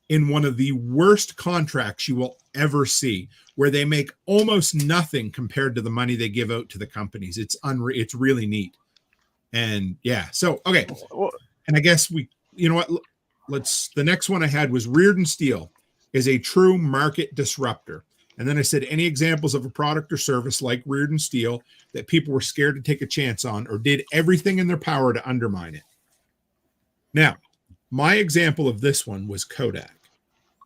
in one of the worst contracts you will ever see, where they make almost nothing compared to the money they give out to the companies. It's it's really neat. And yeah, so okay. And I guess you know what? The next one I had was Reardon Steel is a true market disruptor. And then I said, any examples of a product or service like Reardon Steel that people were scared to take a chance on or did everything in their power to undermine it? Now, my example of this one was Kodak.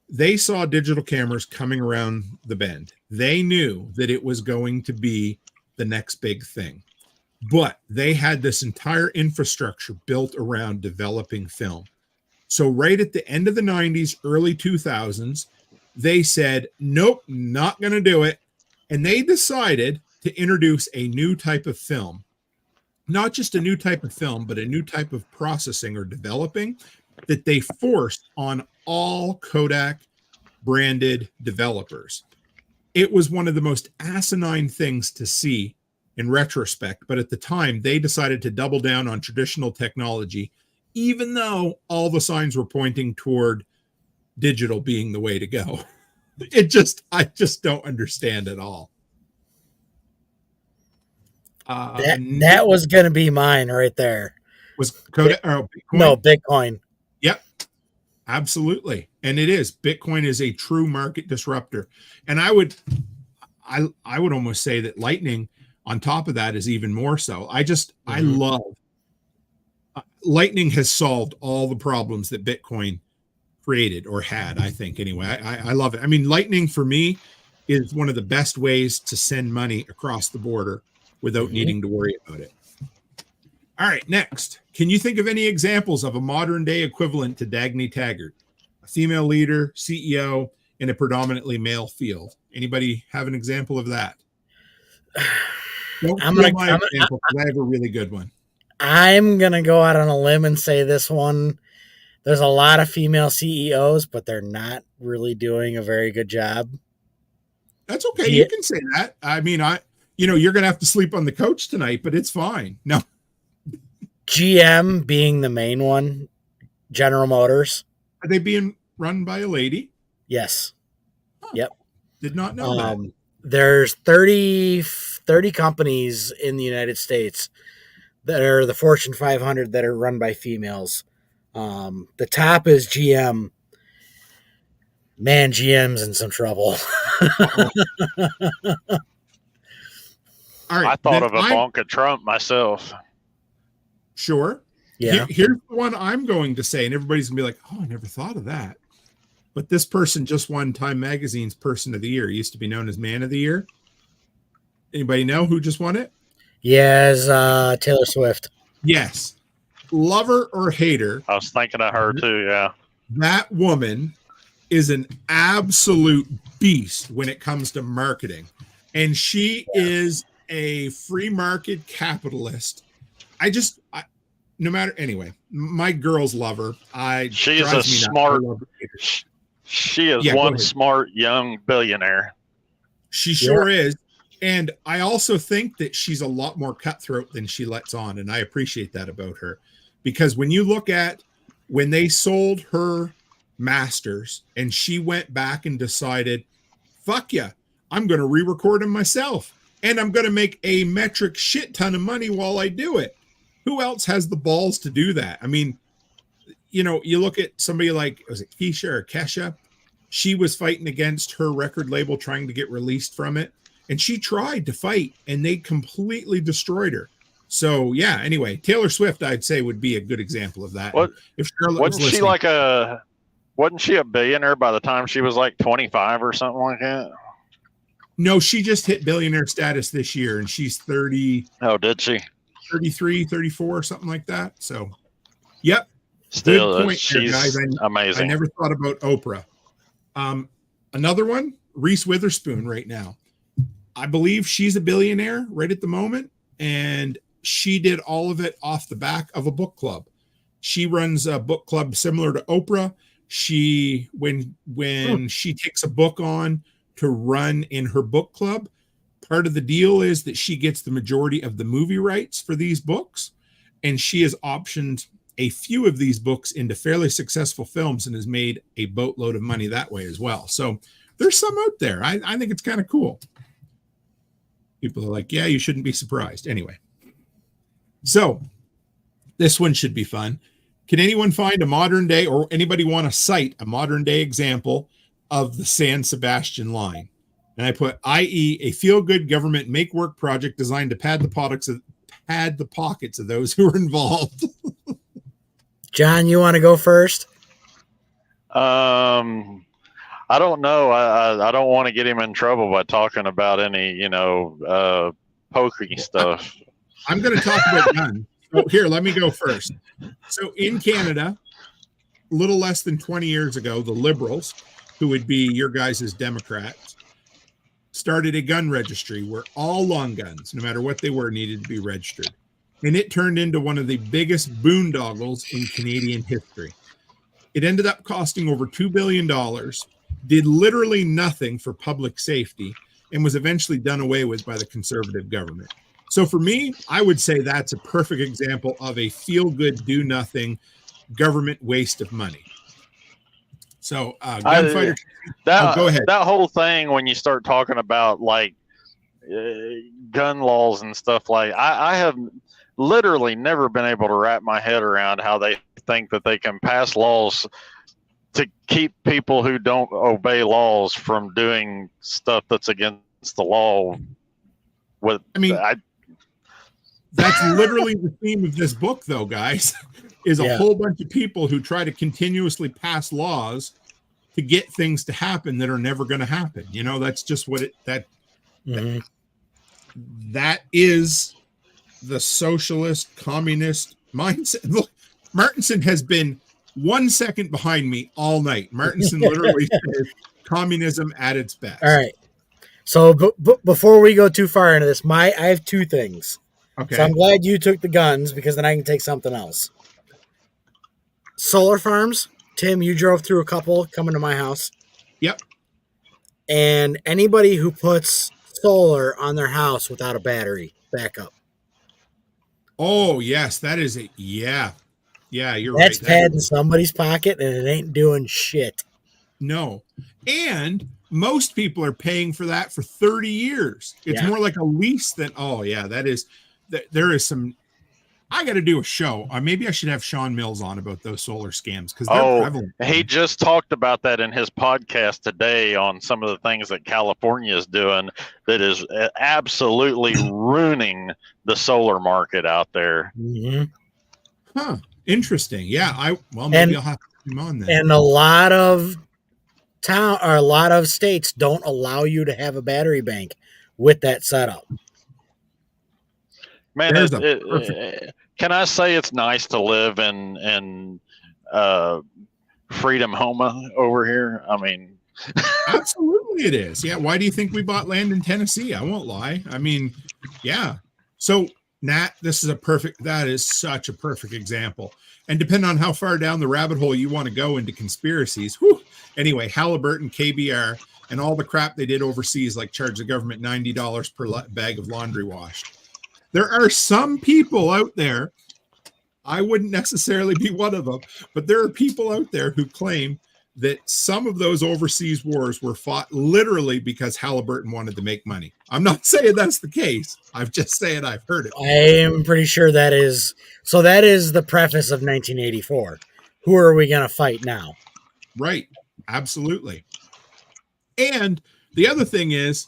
They saw digital cameras coming around the bend. They knew that it was going to be the next big thing. But they had this entire infrastructure built around developing film. So right at the end of the 90s, early 2000s, they said, nope, not going to do it. And they decided to introduce a new type of film. Not just a new type of film, but a new type of processing or developing that they forced on all Kodak branded developers. It was one of the most asinine things to see in retrospect, but at the time they decided to double down on traditional technology, even though all the signs were pointing toward digital being the way to go. I just don't understand at all. That was going to be mine right there. Was Kodak or Bitcoin? No, Bitcoin. Yep, absolutely. And it is. Bitcoin is a true market disruptor. And I would almost say that Lightning on top of that is even more so. I love Lightning has solved all the problems that Bitcoin created or had, I think, anyway. I love it. I mean, Lightning for me is one of the best ways to send money across the border without needing to worry about it. All right, next. Can you think of any examples of a modern day equivalent to Dagny Taggart, a female leader, CEO in a predominantly male field? Anybody have an example of that? Don't steal my example, because I have a really good one. I'm going to go out on a limb and say this one. There's a lot of female CEOs, but they're not really doing a very good job. That's okay. You can say that. I mean, you're going to have to sleep on the couch tonight, but it's fine. No. GM being the main one, General Motors. Are they being run by a lady? Yes. Huh. Yep. Did not know that. There's 30 companies in the United States that are the Fortune 500 that are run by females. The top is GM. Man, GM's in some trouble. All right, I thought of Ivanka Trump myself. Sure. Yeah. Here's the one I'm going to say, and everybody's going to be like, oh, I never thought of that. But this person just won Time Magazine's Person of the Year. He used to be known as Man of the Year. Anybody know who just won it? Yes, Taylor Swift. Yes. Lover or hater. I was thinking of her too, yeah. That woman is an absolute beast when it comes to marketing. And she is a free market capitalist. No matter, anyway, my girls love her. She is a smart, she is one smart young billionaire. She sure is. And I also think that she's a lot more cutthroat than she lets on. And I appreciate that about her. Because when you look at when they sold her masters and she went back and decided, fuck yeah, I'm going to re-record them myself. And I'm going to make a metric shit ton of money while I do it. Who else has the balls to do that? I mean, you look at somebody like, was it Keisha or Kesha? She was fighting against her record label trying to get released from it. And she tried to fight and they completely destroyed her. So yeah, anyway, Taylor Swift, I'd say, would be a good example of that. If Charlotte wasn't she a billionaire by the time she was like 25 or something like that? No, she just hit billionaire status this year and she's 30. Oh, did she? 33, 34, something like that. So, yep. Still, good point she's there, guys. amazing. I never thought about Oprah. Another one, Reese Witherspoon right now. I believe she's a billionaire right at the moment. And she did all of it off the back of a book club. She runs a book club similar to Oprah. When she takes a book on to run in her book club, part of the deal is that she gets the majority of the movie rights for these books. And she has optioned a few of these books into fairly successful films and has made a boatload of money that way as well. So there's some out there. I think it's kind of cool. People are like, yeah, you shouldn't be surprised. Anyway. So this one should be fun. Can anyone find a modern day, or anybody want to cite a modern day example of the San Sebastian line? And I put, i.e., a feel-good government make-work project designed to pad the pockets of those who are involved. John, you want to go first? I don't know. I don't want to get him in trouble by talking about any, pokey stuff. I'm going to talk about guns. So here, let me go first. So in Canada, a little less than 20 years ago, the Liberals, who would be your guys' Democrats, started a gun registry where all long guns, no matter what they were, needed to be registered. And it turned into one of the biggest boondoggles in Canadian history. It ended up costing over $2 billion, did literally nothing for public safety, and was eventually done away with by the Conservative government. So for me, I would say that's a perfect example of a feel-good, do-nothing government waste of money. So gunfighter, go ahead. That whole thing, when you start talking about like gun laws and stuff, like I have literally never been able to wrap my head around how they think that they can pass laws to keep people who don't obey laws from doing stuff that's against the law. That's literally the theme of this book, though, guys, is a whole bunch of people who try to continuously pass laws to get things to happen that are never going to happen. You know, that's just what that is the socialist communist mindset. Look, Martinson has been 1 second behind me all night. Martinson literally says communism at its best. All right. So before we go too far into this, I have two things. Okay. So I'm glad you took the guns, because then I can take something else. Solar farms. Tim, you drove through a couple coming to my house. Yep. And anybody who puts solar on their house without a battery backup. Oh, yes. That is a, yeah, you're That's right. padding somebody's pocket, and it ain't doing shit. No. And most people are paying for that for 30 years. It's more like a lease than, there is some, I got to do a show. Maybe I should have Sean Mills on about those solar scams, because they're prevalent. He just talked about that in his podcast today on some of the things that California is doing that is absolutely ruining the solar market out there. Mm-hmm. Huh. Interesting. Yeah. Maybe I'll have to put him on then. And a lot of states don't allow you to have a battery bank with that setup. Man, can I say it's nice to live in Freedom Homa over here? I mean, absolutely it is. Yeah. Why do you think we bought land in Tennessee? I won't lie. I mean, yeah. So Nat, that is such a perfect example. And depending on how far down the rabbit hole you want to go into conspiracies. Anyway, Halliburton, KBR, and all the crap they did overseas, like charge the government $90 per bag of laundry washed. There are some people out there, I wouldn't necessarily be one of them, but there are people out there who claim that some of those overseas wars were fought literally because Halliburton wanted to make money. I'm not saying that's the case. I'm just saying I've heard it. I am pretty sure that is. So that is the preface of 1984. Who are we going to fight now? Right. Absolutely. And the other thing is,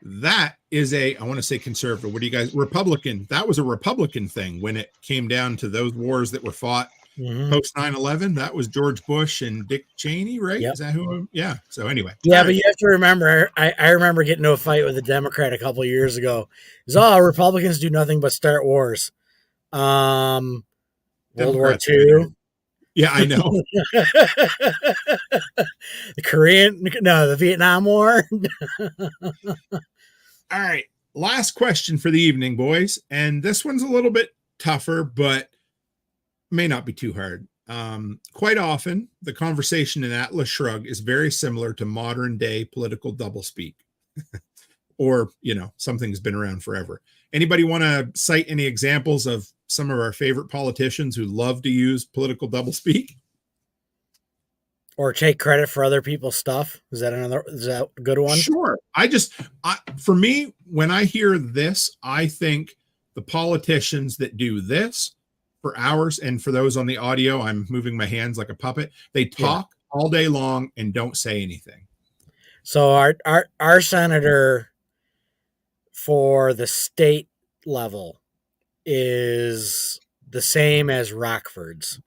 that is I want to say conservative. What do you guys, Republican? That was a Republican thing when it came down to those wars that were fought post 9/11. That was George Bush and Dick Cheney, right? Yep. Is that who? Yeah. So anyway. Yeah, but you have to remember, I remember getting into a fight with a Democrat a couple of years ago. Republicans do nothing but start wars. World War II. Yeah, I know. The Vietnam War. All right. Last question for the evening, boys. And this one's a little bit tougher, but may not be too hard. Quite often, the conversation in Atlas Shrugged is very similar to modern day political doublespeak. Or, something's been around forever. Anybody want to cite any examples of some of our favorite politicians who love to use political doublespeak? Or take credit for other people's stuff? Is that a good one? Sure. For me, when I hear this, I think the politicians that do this for hours, and for those on the audio, I'm moving my hands like a puppet. They talk all day long and don't say anything. So our senator for the state level is the same as Rockford's.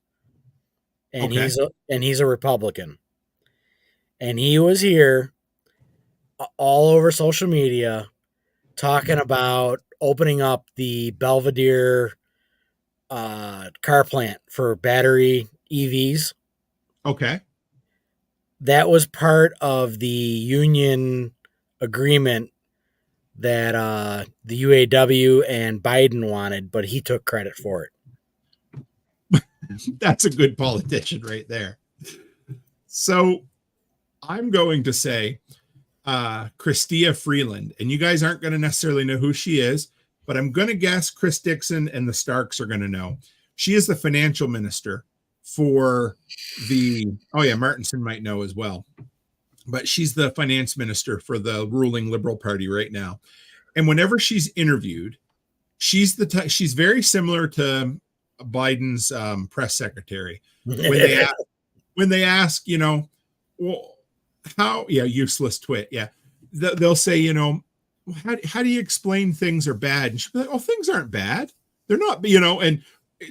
And he's a Republican. And he was here all over social media talking about opening up the Belvedere car plant for battery EVs. Okay. That was part of the union agreement that the UAW and Biden wanted, but he took credit for it. That's a good politician right there. So I'm going to say Chrystia Freeland, and you guys aren't going to necessarily know who she is, but I'm going to guess Chris Dixon and the Starks are going to know. She is the financial minister for Martinson might know as well, but she's the finance minister for the ruling Liberal Party right now. And whenever she's interviewed, she's very similar to Biden's press secretary. When they ask, useless twit. Yeah. They'll say, how do you explain things are bad? And she'll be like, oh, things aren't bad. They're not, and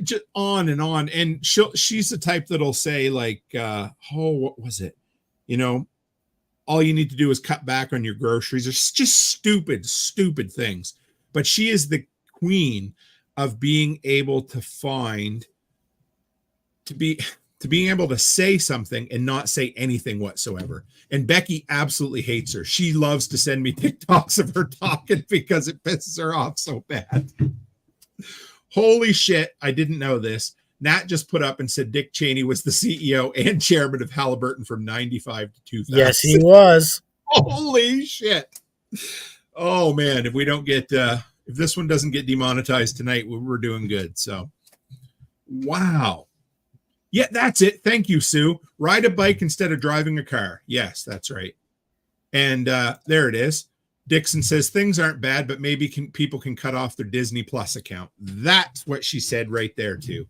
just on and on. And she's the type that'll say like, what was it? All you need to do is cut back on your groceries. It's just stupid things. But she is the queen of being able to being able to say something and not say anything whatsoever. And Becky absolutely hates her. She loves to send me TikToks of her talking because it pisses her off so bad. Holy shit, I didn't know this. Nat just put up and said Dick Cheney was the CEO and chairman of Halliburton from 95 to 2000. Yes, he was. Holy shit. Oh, man, if this one doesn't get demonetized tonight, we're doing good. So, wow. Yeah, that's it. Thank you, Sue. Ride a bike instead of driving a car. Yes, that's right. And there it is. Dixon says things aren't bad, but maybe people can cut off their Disney Plus account. That's what she said right there, too.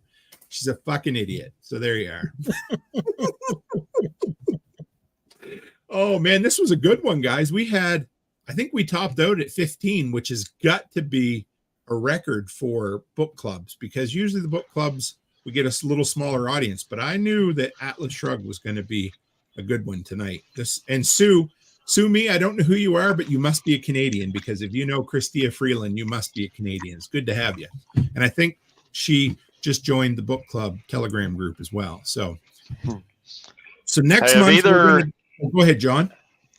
She's a fucking idiot. So there you are. Oh, man, this was a good one, guys. I think we topped out at 15, which has got to be a record for book clubs, because usually the book clubs, we get a little smaller audience, but I knew that Atlas Shrugged was going to be a good one tonight. And Sue me, I don't know who you are, but you must be a Canadian, because if you know Chrystia Freeland, you must be a Canadian. It's good to have you. And I think she just joined the book club Telegram group as well. So next month, go ahead, John.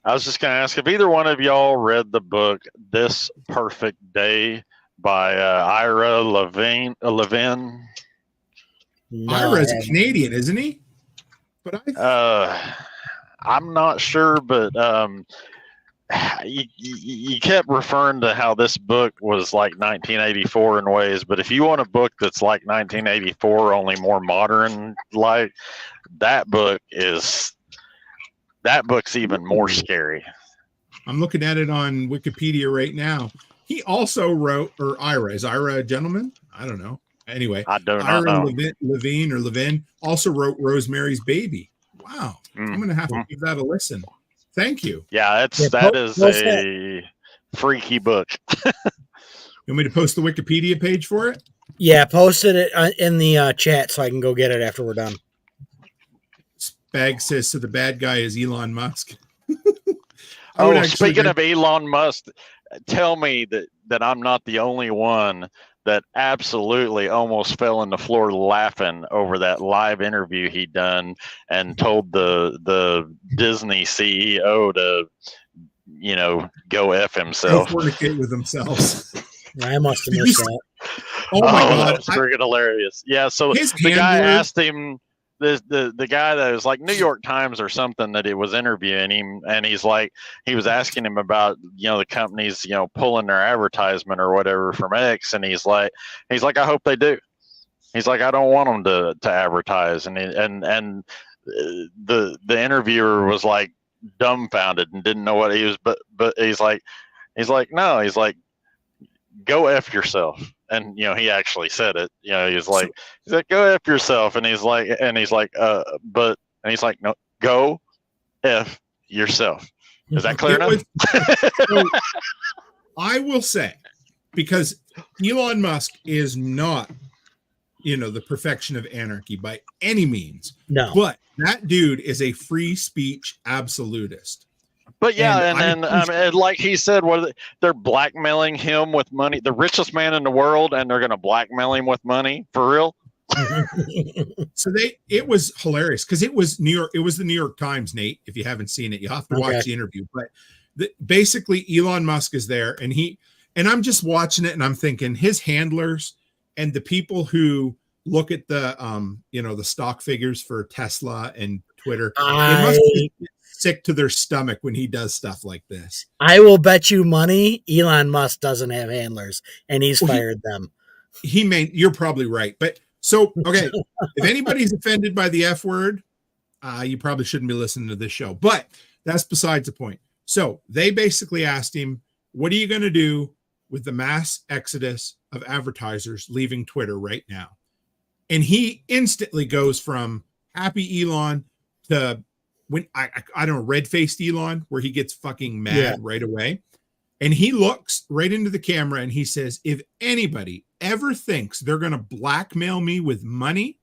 I was just going to ask if either one of y'all read the book This Perfect Day by Ira Levin. No, Ira is a Canadian, isn't he? But I'm not sure, but you kept referring to how this book was like 1984 in ways, but if you want a book that's like 1984, only more modern, like that book's even more scary. I'm looking at it on Wikipedia right now. He also wrote, or Ira, is Ira a gentleman? I don't know. Anyway, I don't know. Levine also wrote Rosemary's Baby. Wow. I'm going to have to give that a listen. Thank you. Yeah, that is a freaky book. You want me to post the Wikipedia page for it? Yeah, posted it in the chat so I can go get it after we're done. Spag says, so the bad guy is Elon Musk. Speaking of Elon Musk, tell me that I'm not the only one that absolutely almost fell on the floor laughing over that live interview he'd done and told the Disney CEO to, go F himself. Go fornicate with themselves. I must have missed that. Oh my God. That's freaking hilarious. Yeah, so the guy asked him, the guy that was like New York Times or something that it was interviewing him, and he was asking him about the companies pulling their advertisement or whatever from X, and he's like I hope they do. He's like, I don't want them to advertise, and the interviewer was like dumbfounded and didn't know what he was, but he's like no, he's like, go F yourself. And he actually said it. He's like go F yourself, and he's like no, go F yourself. Is that clear enough? I will say, because Elon Musk is not the perfection of anarchy by any means. No, but that dude is a free speech absolutist. But yeah, and then like he said, they're blackmailing him with money, the richest man in the world, and they're going to blackmail him with money for real. So it was hilarious because it was New York. It was the New York Times, Nate. If you haven't seen it, you have to watch the interview. But basically, Elon Musk is there, and I'm just watching it, and I'm thinking his handlers and the people who look at the the stock figures for Tesla and Twitter, they must be sick to their stomach when he does stuff like this. I will bet you money Elon Musk doesn't have handlers, and he's fired them. You're probably right, but. So, okay, if anybody's offended by the F word, you probably shouldn't be listening to this show. But that's besides the point. So they basically asked him, what are you going to do with the mass exodus of advertisers leaving Twitter right now? And he instantly goes from happy Elon to when I don't know, red-faced Elon, where he gets fucking mad right away. And he looks right into the camera and he says, if anybody ever thinks they're going to blackmail me with money,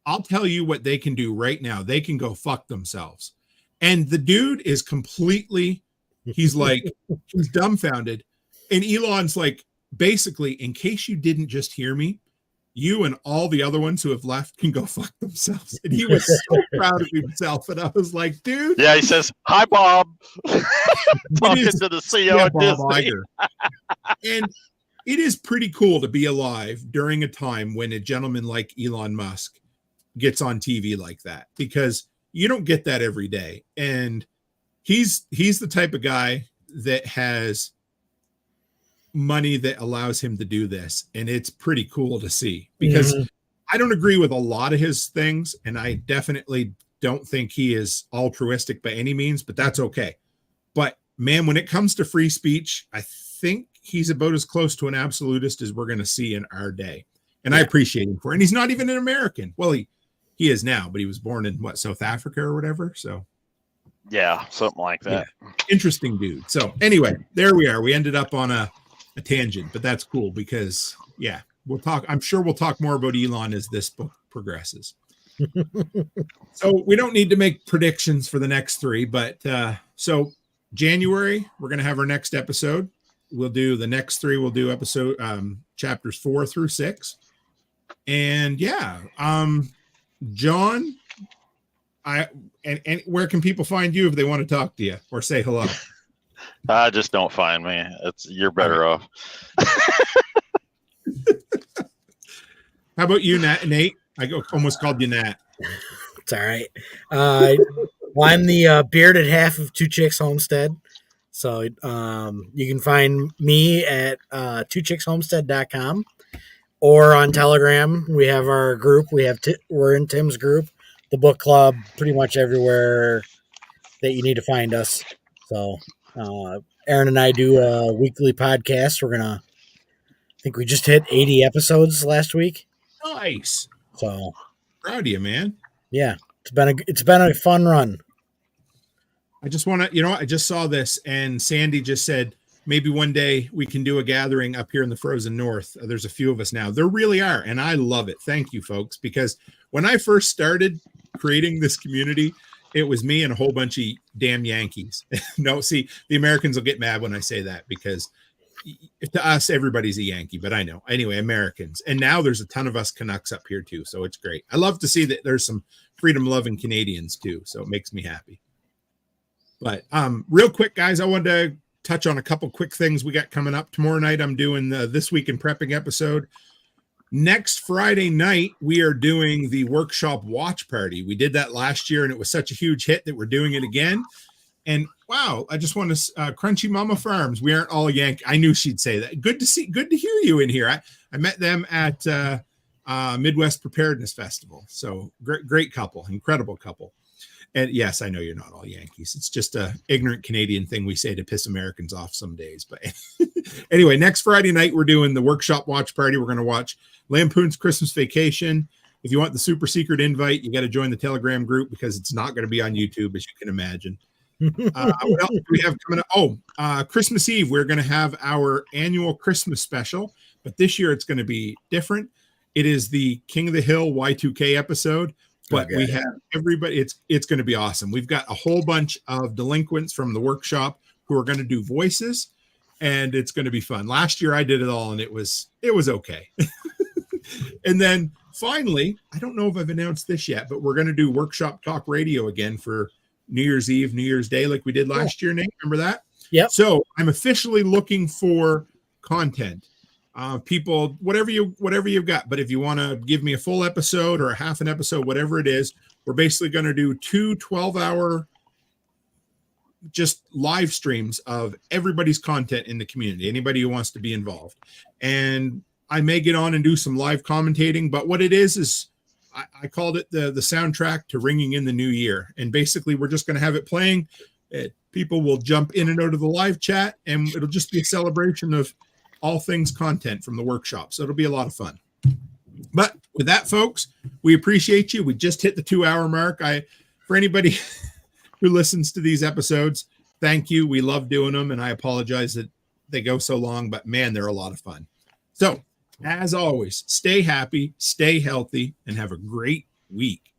I'll tell you what they can do right now. They can go fuck themselves. And the dude is completely, he's dumbfounded. And Elon's like, basically, in case you didn't just hear me, you and all the other ones who have left can go fuck themselves. And he was so proud of himself. And I was like, dude. Yeah, he says, hi, Bob. Talking to the CEO of Disney. And it is pretty cool to be alive during a time when a gentleman like Elon Musk gets on TV like that, because you don't get that every day. And he's the type of guy that has money that allows him to do this, and it's pretty cool to see, because I don't agree with a lot of his things, and I definitely don't think he is altruistic by any means, but that's okay. But man, when it comes to free speech, I think he's about as close to an absolutist as we're going to see in our day, and I appreciate him for it. And he's not even an American. Well, he is now, but he was born in South Africa or whatever, so yeah, something like that. Interesting dude. So anyway, there we are. We ended up on a tangent, but that's cool because I'm sure we'll talk more about Elon as this book progresses. So we don't need to make predictions for the next 3, but so January we're going to have our next episode. We'll do the next 3. We'll do episode chapters 4 through 6, and John, and where can people find you if they want to talk to you or say hello? Just don't find me. You're better off. How about you, Nate? I almost called you Nat. It's all right. Well, I'm the bearded half of Two Chicks Homestead. So you can find me at twochickshomestead.com or on Telegram. We have our group. We're in Tim's group, the book club, pretty much everywhere that you need to find us. So Aaron and I do a weekly podcast. I think we just hit 80 episodes last week. Nice. So proud of you, man. Yeah, it's been a fun run. I just want to, I just saw this, and Sandy just said maybe one day we can do a gathering up here in the frozen north. There's a few of us now. There really are, and I love it. Thank you, folks, because when I first started creating this community, it was me and a whole bunch of damn Yankees. No, see, the Americans will get mad when I say that, because to us, everybody's a Yankee, but I know. Anyway, Americans. And now there's a ton of us Canucks up here too, so it's great. I love to see that there's some freedom-loving Canadians too, so it makes me happy. But real quick, guys, I wanted to touch on a couple quick things we got coming up. Tomorrow night, I'm doing the This Week in Prepping episode. Next Friday night, we are doing the Workshop Watch Party. We did that last year, and it was such a huge hit that we're doing it again. And wow, I just want to Crunchy Mama Farms. We aren't all Yankee. I knew she'd say that. Good to hear you in here. I met them at Midwest Preparedness Festival. So great couple, incredible couple. And yes, I know you're not all Yankees. It's just a ignorant Canadian thing we say to piss Americans off some days. But anyway, next Friday night, we're doing the Workshop Watch Party. We're going to watch Lampoon's Christmas Vacation. If you want the super secret invite, you got to join the Telegram group, because it's not going to be on YouTube, as you can imagine. What else do we have coming up? Christmas Eve, we're going to have our annual Christmas special, but this year it's going to be different. It is the King of the Hill Y2K episode. but we have everybody. It's going to be awesome. We've got a whole bunch of delinquents from the workshop who are going to do voices, and it's going to be fun. Last year I did it all, and it was okay. And then finally, I don't know if I've announced this yet, but we're going to do Workshop Talk Radio again for New Year's Eve, New Year's Day, like we did last year, Nate. Remember that? Yep. So I'm officially looking for content. People, whatever you've got. But if you want to give me a full episode or a half an episode, whatever it is, we're basically going to do 2 12-hour just live streams of everybody's content in the community, anybody who wants to be involved. And I may get on and do some live commentating, but what it is I called it the soundtrack to ringing in the new year. And basically we're just going to have it playing. People will jump in and out of the live chat, and it'll just be a celebration of all things content from the workshop. So it'll be a lot of fun. But with that, folks, we appreciate you. We just hit the 2-hour mark. For anybody who listens to these episodes, thank you. We love doing them, and I apologize that they go so long, but man, they're a lot of fun. So as always, stay happy, stay healthy, and have a great week.